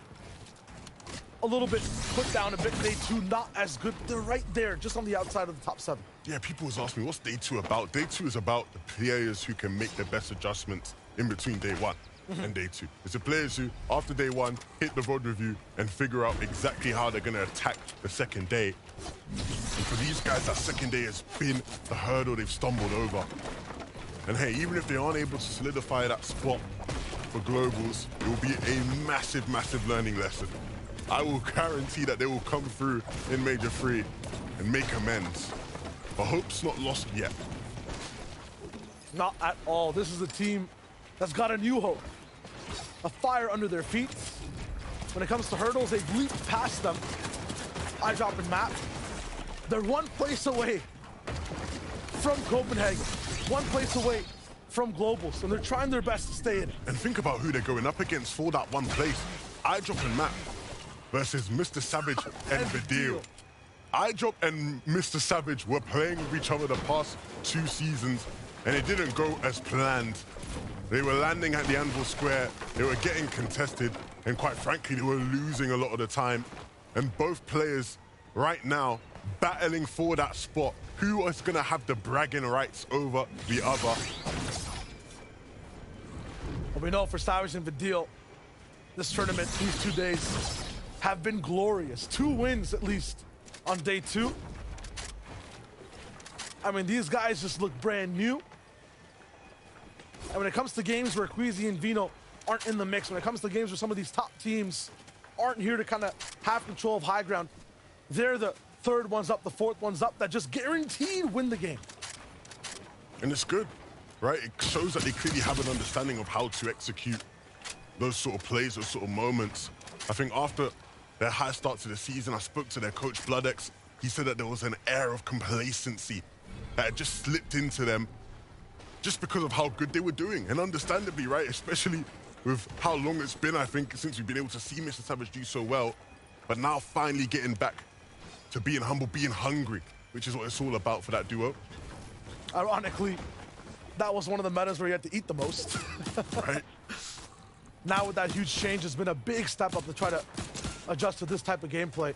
a little bit put down a bit day 2, not as good. They're right there, just on the outside of the top 7. Yeah, people was asking me, what's day 2 about? Day 2 is about the players who can make the best adjustments in between day 1 and day 2. It's the players who, after day 1, hit the VOD review and figure out exactly how they're going to attack the second day. And for these guys, that second day has been the hurdle they've stumbled over. And hey, even if they aren't able to solidify that spot for globals, it will be a massive, massive learning lesson. I will guarantee that they will come through in Major 3 and make amends. But hope's not lost yet. Not at all. This is a team that's got a new hope. A fire under their feet. When it comes to hurdles, they've leaped past them. iDrop and Map. They're one place away from Copenhagen. One place away from globals, and they're trying their best to stay in it. And think about who they're going up against for that one place. iDrop and Map versus Mr. Savage and Vidil. iDrop and Mr. Savage were playing with each other the past 2 seasons, and it didn't go as planned. They were landing at the Anvil Square, they were getting contested, and quite frankly, they were losing a lot of the time. And both players right now battling for that spot. Who is going to have the bragging rights over the other? Well, we know for Savage and Vidil, this tournament, these 2 days, have been glorious. 2 wins, at least, on day 2. I mean, these guys just look brand new. And when it comes to games where Queasy and Vino aren't in the mix, when it comes to games where some of these top teams aren't here to kind of have control of high ground, they're the third ones up, the fourth ones up that just guaranteed win the game. And it's good, right? It shows that they clearly have an understanding of how to execute those sort of plays, those sort of moments. I think after their high start to the season, I spoke to their coach, Bloodex. He said that there was an air of complacency that had just slipped into them just because of how good they were doing. And understandably, right, especially with how long it's been, I think, since we've been able to see Mr. Savage do so well. But now finally getting back to being humble, being hungry, which is what it's all about for that duo. Ironically, that was one of the metas where you had to eat the most. Right? Now with that huge change, it's been a big step up to try to adjust to this type of gameplay.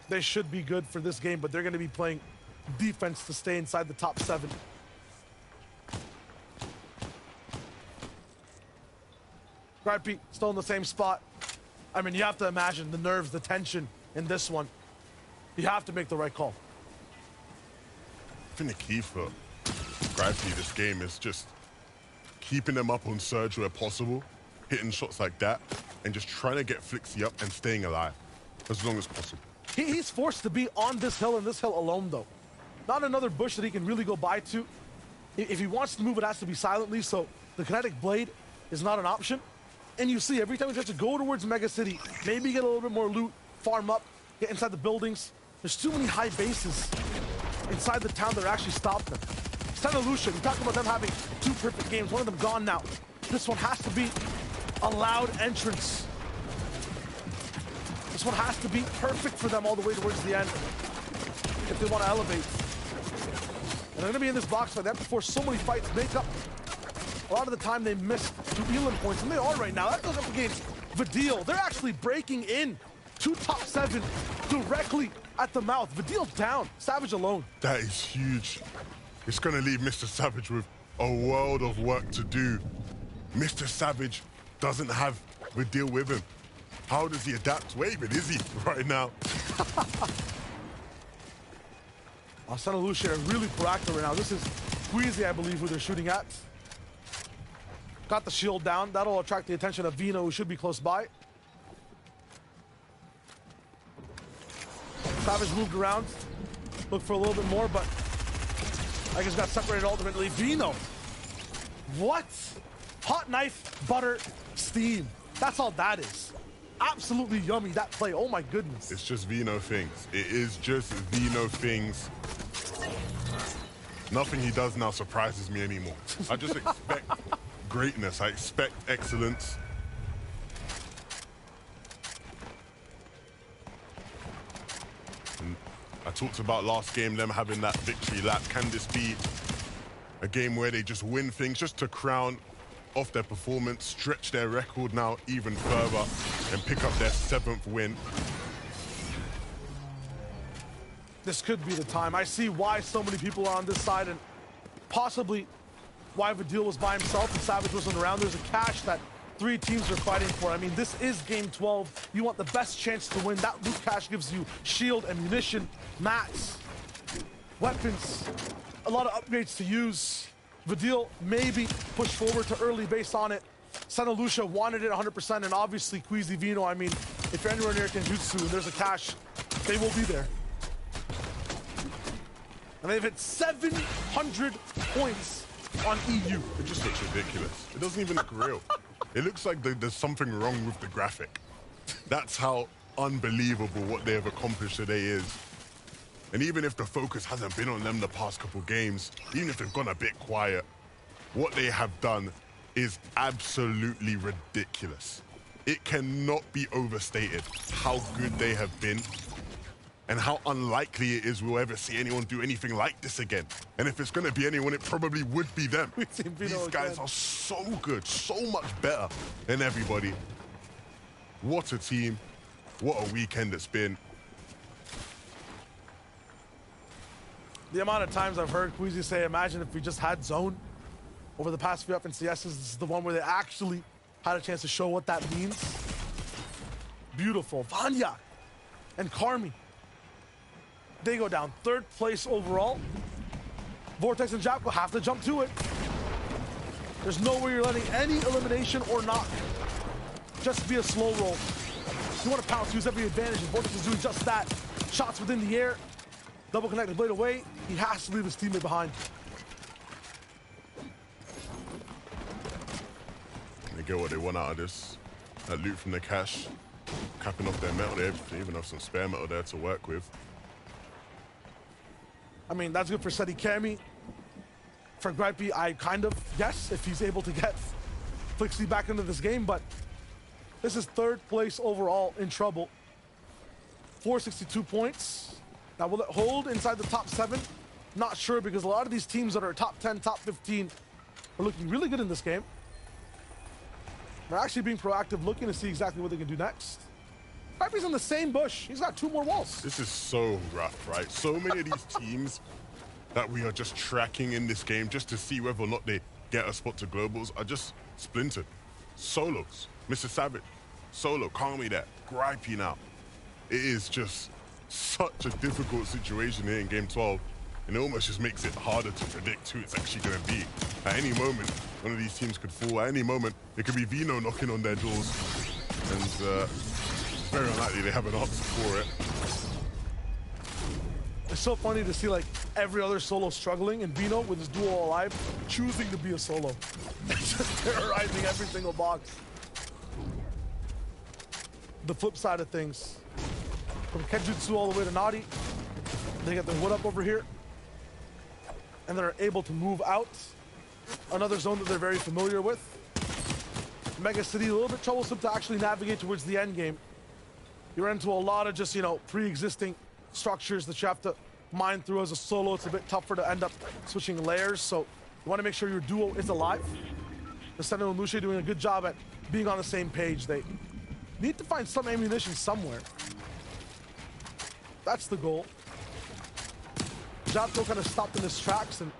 They should be good for this game, but they're going to be playing defense to stay inside the top 7. Gripey still in the same spot. I mean, you have to imagine the nerves, the tension in this one. You have to make the right call. I think the key for Gripey this game is just keeping them up on surge where possible, hitting shots like that, and just trying to get Flixie up and staying alive as long as possible. He's forced to be on this hill and this hill alone, though. Not another bush that he can really go by to. If he wants to move, it has to be silently, so the kinetic blade is not an option. And you see, every time he tries to go towards Mega City, maybe get a little bit more loot, farm up, get inside the buildings. There's too many high bases inside the town that actually stop them. Santa Lucia, we talked about them having 2 perfect games, one of them gone now. This one has to be a loud entrance. This one has to be perfect for them all the way towards the end if they want to elevate. And they're going to be in this box fight. They have to force so many fights, make up. A lot of the time they miss 2 Elam points, and they are right now. That goes up against Vidil. They're actually breaking in to top 7 directly at the mouth. Vidil down, Savage alone. That is huge. It's going to leave Mr. Savage with a world of work to do. Mr. Savage doesn't have Vidil with him. How does he adapt? Where even is he right now? Santa Lucia are really proactive right now. This is Queasy, I believe, who they're shooting at. Got the shield down. That'll attract the attention of Vino, who should be close by. Savage moved around. Looked for a little bit more, but I guess got separated ultimately. Vino. What? Hot knife, butter, steam. That's all that is. Absolutely yummy, that play. Oh my goodness. It's just Vino things. It is just Vino things. Nothing he does now surprises me anymore. I just expect greatness. I expect excellence. And I talked about last game, them having that victory lap. Can this be a game where they just win things just to crown off their performance, stretch their record now even further, and pick up their 7th win? This could be the time. I see why so many people are on this side, and possibly why Vidil was by himself and Savage wasn't around. There's a cash that 3 teams are fighting for. I mean, this is game 12. You want the best chance to win. That loot cache gives you shield, ammunition, mats, weapons, a lot of upgrades to use. Vidil maybe push forward to early based on it. Santa Lucia wanted it 100%, and obviously Queasy Vino, I mean, if you're anywhere near Kenjutsu and there's a cache, they will be there. And they've hit 700 points on EU. It just looks ridiculous. It doesn't even look real. It looks like there's something wrong with the graphic. That's how unbelievable what they have accomplished today is. And even if the focus hasn't been on them the past couple games, even if they've gone a bit quiet, what they have done is absolutely ridiculous. It cannot be overstated how good they have been and how unlikely it is we'll ever see anyone do anything like this again. And if it's going to be anyone, it probably would be them. These guys are so good, so much better than everybody. What a team. What a weekend it's been. The amount of times I've heard Queasy say, imagine if we just had zone over the past few FNCSs. This is the one where they actually had a chance to show what that means. Beautiful. Vanya and Carmi. They go down 3rd place overall. Vortex and Jap will have to jump to it. There's no way you're letting any elimination or knock just be a slow roll. You want to pounce, use every advantage, and Vortex is doing just that. Shots within the air, double connect the blade away. He has to leave his teammate behind. They get what they want out of this. That loot from the cache, capping off their metal there. They even have some spare metal there to work with. I mean, that's good for Seti Kami. For Gripey, I kind of guess if he's able to get Flixie back into this game, but this is third place overall in trouble. 462 points. Now, will it hold inside the top 7? Not sure, because a lot of these teams that are top 10, top 15 are looking really good in this game. They're actually being proactive, looking to see exactly what they can do next. Gripey's in the same bush. He's got 2 more walls. This is so rough, right? So many of these teams that we are just tracking in this game just to see whether or not they get a spot to globals are just splintered. Solos. Mr. Savage. Solo. Kami there. Gripey now. It is just such a difficult situation here in Game 12. And it almost just makes it harder to predict who it's actually going to be. At any moment, one of these teams could fall. At any moment, it could be Vino knocking on their doors. And it's very unlikely they have an answer for it. It's so funny to see like every other solo struggling, and Vino with his duo alive choosing to be a solo. Just terrorizing every single box. The flip side of things, from Kenjutsu all the way to Nadi, they get their wood up over here, and they're able to move out. Another zone that they're very familiar with. Mega City, a little bit troublesome to actually navigate towards the end game. You run into a lot of just, you know, pre-existing structures that you have to mine through as a solo. It's a bit tougher to end up switching layers, so you want to make sure your duo is alive. The Sentinel and Lucia doing a good job at being on the same page. They need to find some ammunition somewhere. That's the goal. Jatko kind of stopped in his tracks, and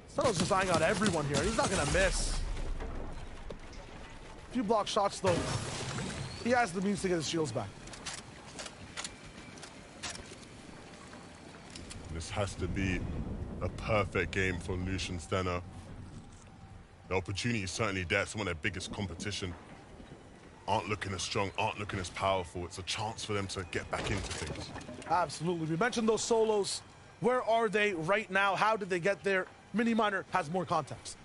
Sentinel's just eyeing out everyone here. He's not going to miss. A few block shots, though. He has the means to get his shields back. This has to be a perfect game for Lucian Steno. The opportunity is certainly there. Some of their biggest competition aren't looking as strong, aren't looking as powerful. It's a chance for them to get back into things. Absolutely. We mentioned those solos. Where are they right now? How did they get there? Mini Miner has more context.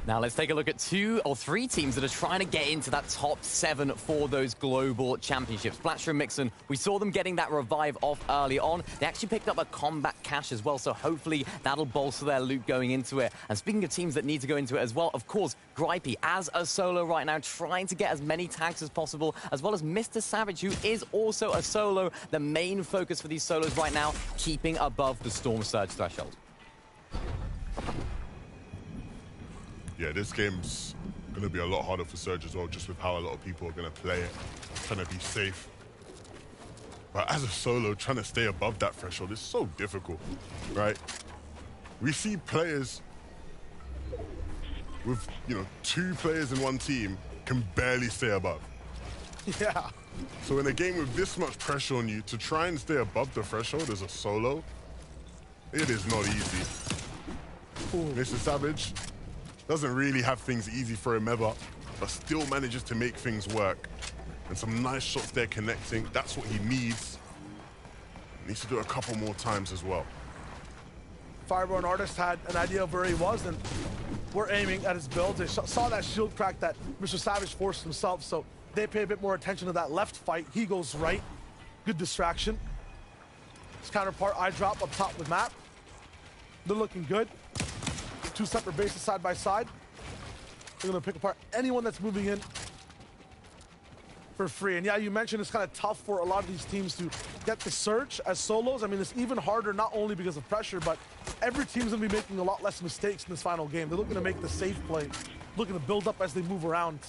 Now let's take a look at 2 or 3 teams that are trying to get into that top 7 for those global championships. Flatcher and Mixon, we saw them getting that revive off early on. They actually picked up a combat cache as well, so hopefully that'll bolster their loot going into it. And speaking of teams that need to go into it as well, of course, Gripey as a solo right now, trying to get as many tags as possible, as well as Mr. Savage, who is also a solo. The main focus for these solos right now, keeping above the Storm Surge threshold. Yeah, this game's going to be a lot harder for Surge as well, just with how a lot of people are going to play it, trying to be safe. But as a solo, trying to stay above that threshold is so difficult, right? We see players with, 2 players in one team can barely stay above. Yeah. So in a game with this much pressure on you, to try and stay above the threshold as a solo, it is not easy. Ooh. Mr. Savage doesn't really have things easy for him ever, but still manages to make things work. And some nice shots there connecting. That's what he needs. Needs to do it a couple more times as well. Fireborn Artist had an idea of where he was, and we're aiming at his build. They saw that shield crack that Mr. Savage forced himself, so they pay a bit more attention to that left fight. He goes right. Good distraction. His counterpart, eye drop up top with Map. They're looking good. 2 separate bases side by side. They're going to pick apart anyone that's moving in for free. And yeah, you mentioned it's kind of tough for a lot of these teams to get the Surge as solos. I mean, it's even harder not only because of pressure, but every team's going to be making a lot less mistakes in this final game. They're looking to make the safe play, looking to build up as they move around.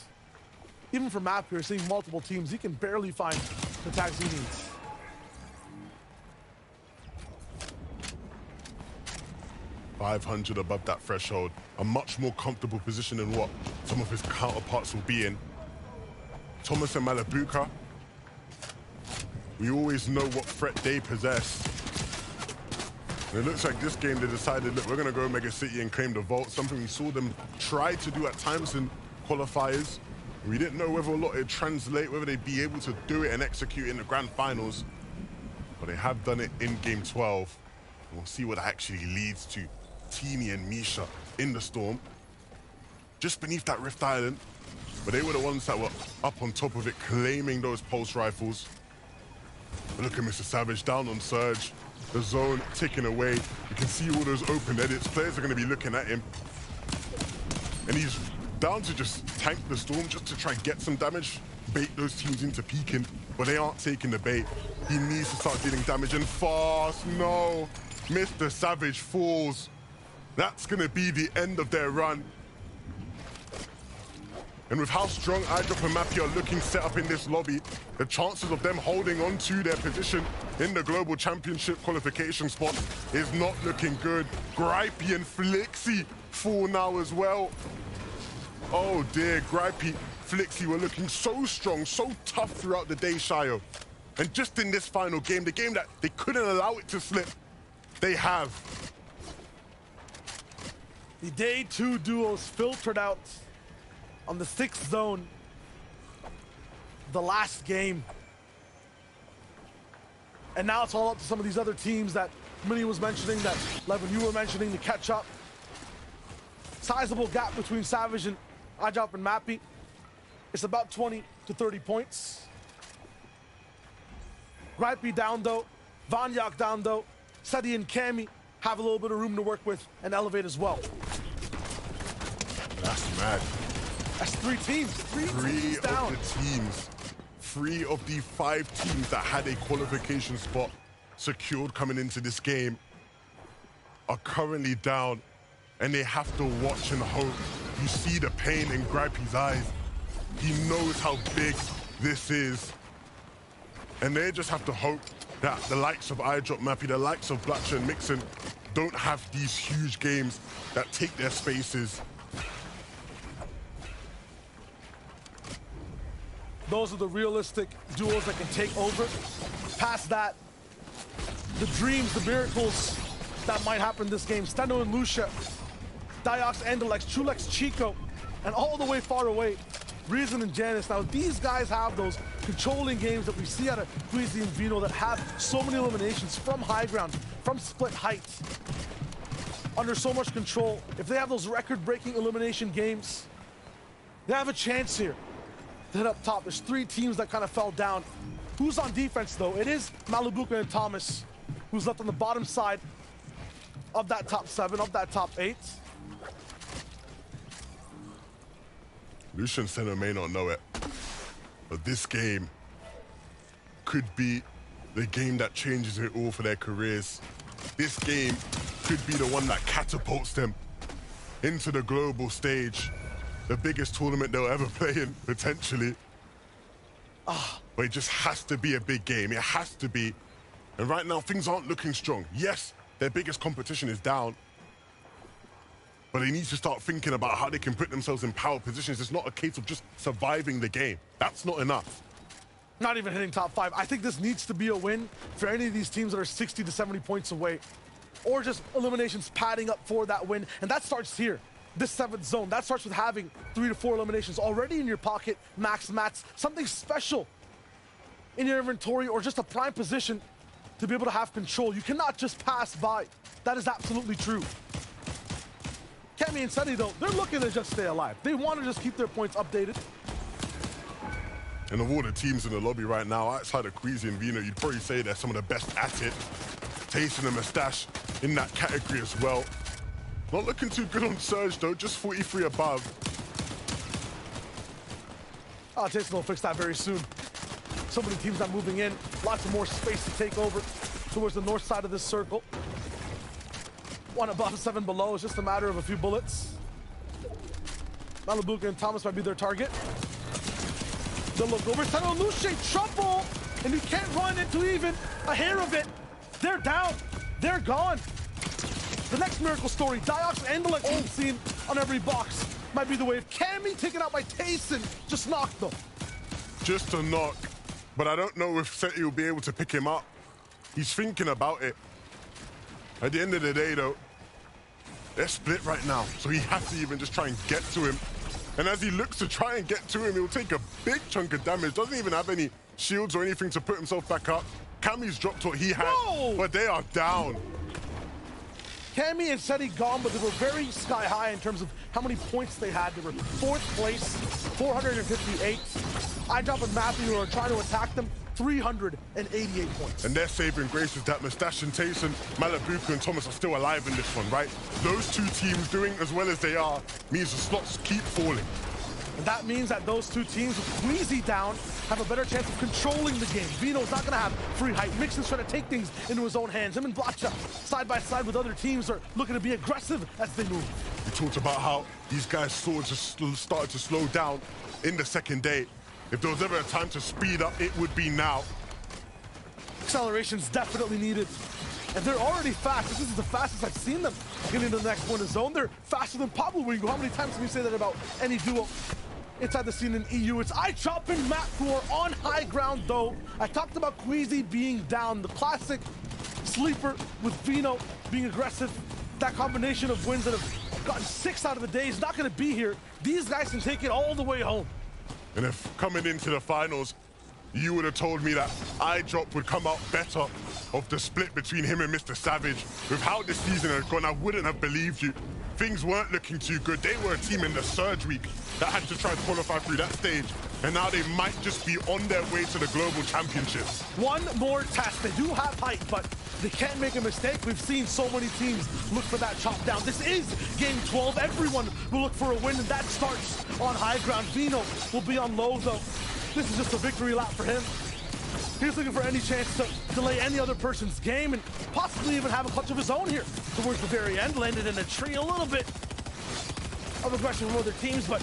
Even for Map here, seeing multiple teams, he can barely find the tags he needs. $500 above that threshold, a much more comfortable position than what some of his counterparts will be in. Thomas and Malabuka, we always know what threat they possess. And it looks like this game they decided, look, we're going to go Mega City and claim the vault, something we saw them try to do at times in qualifiers. We didn't know whether or not it'd translate, whether they'd be able to do it and execute in the grand finals. But they have done it in game 12. We'll see what that actually leads to. Teeny and Misha in the storm, just beneath that Rift Island. But they were the ones that were up on top of it, claiming those pulse rifles. But look at Mr. Savage down on Surge. The zone ticking away. You can see all those open edits. Players are going to be looking at him. And he's down to just tank the storm, just to try and get some damage, bait those teams into peeking. But they aren't taking the bait. He needs to start dealing damage, and fast. No. Mr. Savage falls. That's going to be the end of their run. And with how strong iDrop and Mappy are looking set up in this lobby, the chances of them holding on to their position in the Global Championship qualification spot is not looking good. Gripey and Flixie fall now as well. Oh dear, Gripey, Flixie were looking so strong, so tough throughout the day, Shayo. And just in this final game, the game that they couldn't allow it to slip, they have. The day 2 duos filtered out on the 6th zone, the last game. And now it's all up to some of these other teams that Minnie was mentioning, that Levin, you were mentioning, to catch up. Sizable gap between Savage and iDrop and Mappy. It's about 20 to 30 points. Gripey down though, Vanyak down though, Seti and Cammy have a little bit of room to work with and elevate as well. That's mad. That's 3 teams. Three teams down. Of the teams, 3 of the 5 teams that had a qualification spot secured coming into this game are currently down, and they have to watch and hope. You see the pain in Gripey's eyes. He knows how big this is. And they just have to hope that the likes of iDrop, Mappy, the likes of Blatcher and Mixon don't have these huge games that take their spaces. Those are the realistic duos that can take over. Past that, the dreams, the miracles that might happen in this game. Steno and Lucia, Diox, Endelex, Chulex, Chico, and all the way far away, Reason and Janice. Now, these guys have those controlling games that we see out of Queasy and Vino that have so many eliminations from high ground, from split height, under so much control. If they have those record-breaking elimination games, they have a chance here to hit up top. There's 3 teams that kind of fell down. Who's on defense, though? It is Malibuka and Thomas, who's left on the bottom side of that top 7, of that top 8. Lucian Senna may not know it, but this game could be the game that changes it all for their careers. This game could be the one that catapults them into the global stage, the biggest tournament they'll ever play in, potentially. But it just has to be a big game. It has to be. And right now, things aren't looking strong. Yes, their biggest competition is down, but they need to start thinking about how they can put themselves in power positions. It's not a case of just surviving the game. That's not enough. Not even hitting top 5. I think this needs to be a win for any of these teams that are 60 to 70 points away, or just eliminations padding up for that win. And that starts here, this 7th zone. That starts with having 3 to 4 eliminations already in your pocket, max mats, something special in your inventory, or just a prime position to be able to have control. You cannot just pass by. That is absolutely true. Cammy and Seti, though, they're looking to just stay alive. They want to just keep their points updated. And of all the teams in the lobby right now, outside of Queasy and Vino, you'd probably say they're some of the best at it. Tasting a mustache in that category as well. Not looking too good on Surge, though, just 43 above. Jason will fix that very soon. So many teams not moving in. Lots of more space to take over towards the north side of this circle. 1 above, 7 below. It's just a matter of a few bullets. Malibuka and Thomas might be their target. They'll look over. Seno and Lucia, trouble! And you can't run into even a hair of it. They're down. They're gone. The next miracle story, Diox and Endelex seen on every box, might be the wave. Cammy taken out by Tayson. Just knocked them. Just a knock. But I don't know if Seti will be able to pick him up. He's thinking about it. At the end of the day, though, they're split right now, so he has to even just try and get to him. And as he looks to try and get to him, he'll take a big chunk of damage. Doesn't even have any shields or anything to put himself back up. Cammy's dropped what he had, but they are down. Cammy and Seti gone, but they were very sky high in terms of how many points they had. They were 4th place, 458. iDrop and Matthew are trying to attack them, 388 points. And their saving grace is that Mustache and Tayson, Malabuka and Thomas are still alive in this one, right? Those two teams doing as well as they are means the slots keep falling. And that means that those two teams with Queasy down have a better chance of controlling the game. Vino's not going to have free height. Mixon's trying to take things into his own hands. Him and Blotcha, side by side with other teams, are looking to be aggressive as they move. We talked about how these guys sort of just started to slow down in the second day. If there was ever a time to speed up, it would be now. Acceleration's definitely needed. And they're already fast. This is the fastest I've seen them getting into the next point of zone. They're faster than Pablo Wingo. How many times can we say that about any duo inside the scene in EU? It's iChop and Matt who are on high ground, though. I talked about Queasy being down. The classic sleeper with Vino being aggressive. That combination of wins that have gotten 6 out of the day is not going to be here. These guys can take it all the way home. And if coming into the finals, you would have told me that iDrop would come out better of the split between him and Mr. Savage. With how this season has gone, I wouldn't have believed you. Things weren't looking too good. They were a team in the surge week that had to try to qualify through that stage. And now they might just be on their way to the Global Championships. One more test. They do have height, but they can't make a mistake. We've seen so many teams look for that chop down. This is game 12. Everyone will look for a win, and that starts on high ground. Vino will be on low, though. This is just a victory lap for him. He's looking for any chance to delay any other person's game and possibly even have a clutch of his own here towards the very end. Landed in a tree, a little bit of aggression from other teams, but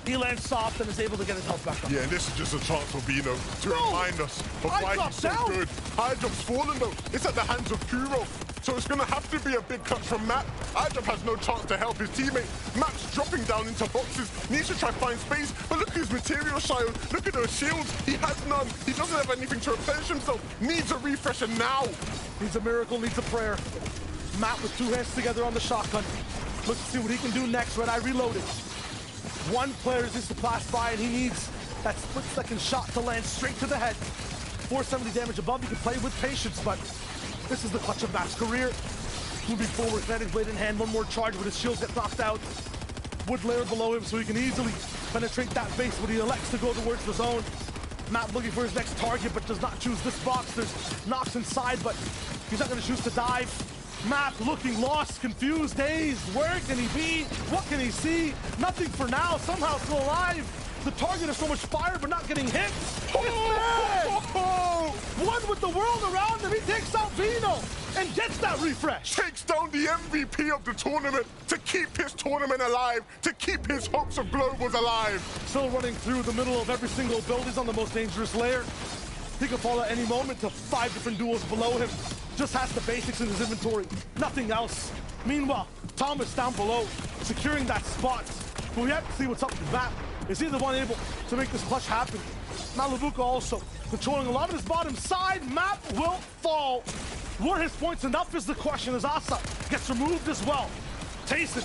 he lands soft and is able to get his health back up. Yeah, and this is just a chance for Vino to remind us of why he's so good. iDrop's fallen, though. It's at the hands of Kuro. So it's going to have to be a big cut from Matt. iDrop has no chance to help his teammate. Matt's dropping down into boxes, needs to try to find space, but look at his material shield. Look at those shields. He has none. He doesn't have anything to replenish himself. Needs a refresher now. Needs a miracle, needs a prayer. Matt with 2 hands together on the shotgun. Looks to see what he can do next. Red Eye reloaded. One player is just to pass by, and he needs that split-second shot to land straight to the head. 470 damage above. He can play with patience, but this is the clutch of Matt's career. Moving forward, kinetic blade in hand, one more charge, but his shields get knocked out. Wood layer below him, so he can easily penetrate that base, but he elects to go towards the zone. Matt looking for his next target, but does not choose this box. There's knocks inside, but he's not going to choose to dive. Matt looking lost, confused, dazed. Where can he be? What can he see? Nothing for now. Somehow still alive. The target is so much fire, but not getting hit. One with the world around him. He takes out Vino and gets that refresh. Takes down the MVP of the tournament to keep his tournament alive, to keep his hopes of globals alive. Still running through the middle of every single build. He's on the most dangerous layer. He could fall at any moment to 5 different duels below him. Just has the basics in his inventory, nothing else. Meanwhile, Thomas down below, securing that spot. But we have to see what's up with Matt. Is he the one able to make this clutch happen? Malabuka also controlling a lot of his bottom side. Map will fall. Were his points enough is the question, as Asa gets removed as well. Tayson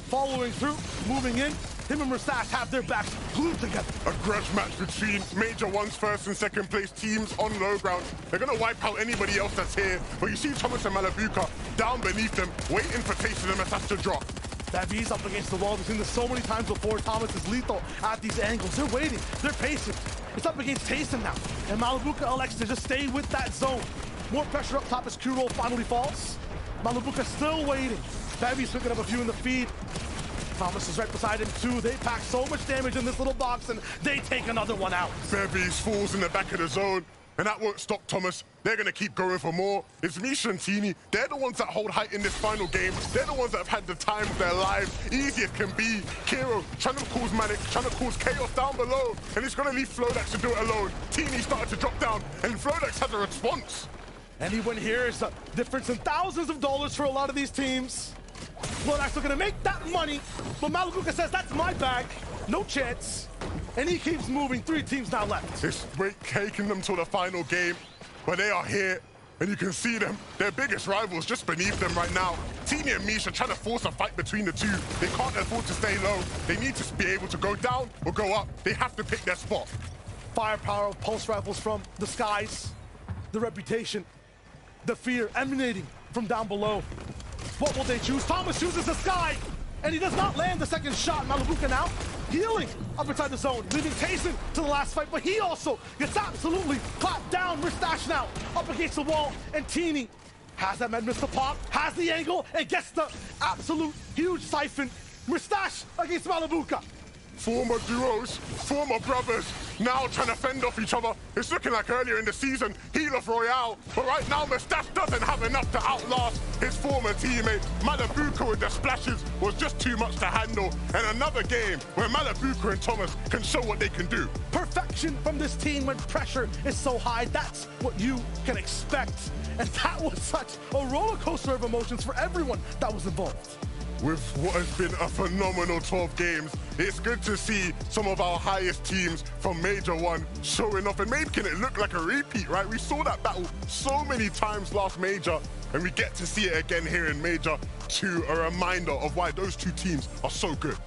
following through, moving in. Him and Mustache have their backs glued together. A grudge match between Major One's first and second place teams on low ground. They're going to wipe out anybody else that's here. But you see Thomas and Malabuka down beneath them, waiting for Tayson and Mustache to drop. That V's up against the wall. We've seen this so many times before. Thomas is lethal at these angles. They're waiting. They're patient. It's up against Tayson now. And Malabuka elects to just stay with that zone. More pressure up top as Q-Roll finally falls. Malabuka still waiting. Baby's picking up a few in the feed. Thomas is right beside him too. They pack so much damage in this little box and they take another one out. Bevies falls in the back of the zone, and that won't stop Thomas. They're going to keep going for more. It's Misha and Tini. They're the ones that hold height in this final game. They're the ones that have had the time of their lives. Easy as can be. Kiro trying to cause manic, trying to cause chaos down below, and it's going to leave Flodax to do it alone. Tini started to drop down, and Flodax has a response. Anyone here is a difference in thousands of dollars for a lot of these teams. Flodax looking to make that money, but Malabuka says, that's my bag. No chance. And he keeps moving. 3 teams now left. It's taking them to the final game, but they are here. And you can see them, their biggest rivals just beneath them right now. Teeny and Misha trying to force a fight between the two. They can't afford to stay low. They need to be able to go down or go up. They have to pick their spot. Firepower, pulse rifles from the skies, the reputation, the fear emanating from down below. What will they choose? Thomas chooses the sky, and he does not land the second shot. Malabuka now healing up inside the zone, leaving Tayson to the last fight, but he also gets absolutely clapped down. Mustache now up against the wall, and Teeny has that med missile pop, has the angle, and gets the absolute huge siphon. Mustache against Malabuka. Former duos, former brothers, now trying to fend off each other. It's looking like earlier in the season, Heel of Royale, but right now Mustache doesn't have enough to outlast his former teammate. Malabuka with the splashes was just too much to handle, and another game where Malabuka and Thomas can show what they can do. Perfection from this team when pressure is so high. That's what you can expect. And that was such a roller coaster of emotions for everyone that was involved. With what has been a phenomenal 12 games, it's good to see some of our highest teams from Major 1 showing up and making it look like a repeat, right? We saw that battle so many times last Major, and we get to see it again here in Major 2, a reminder of why those two teams are so good.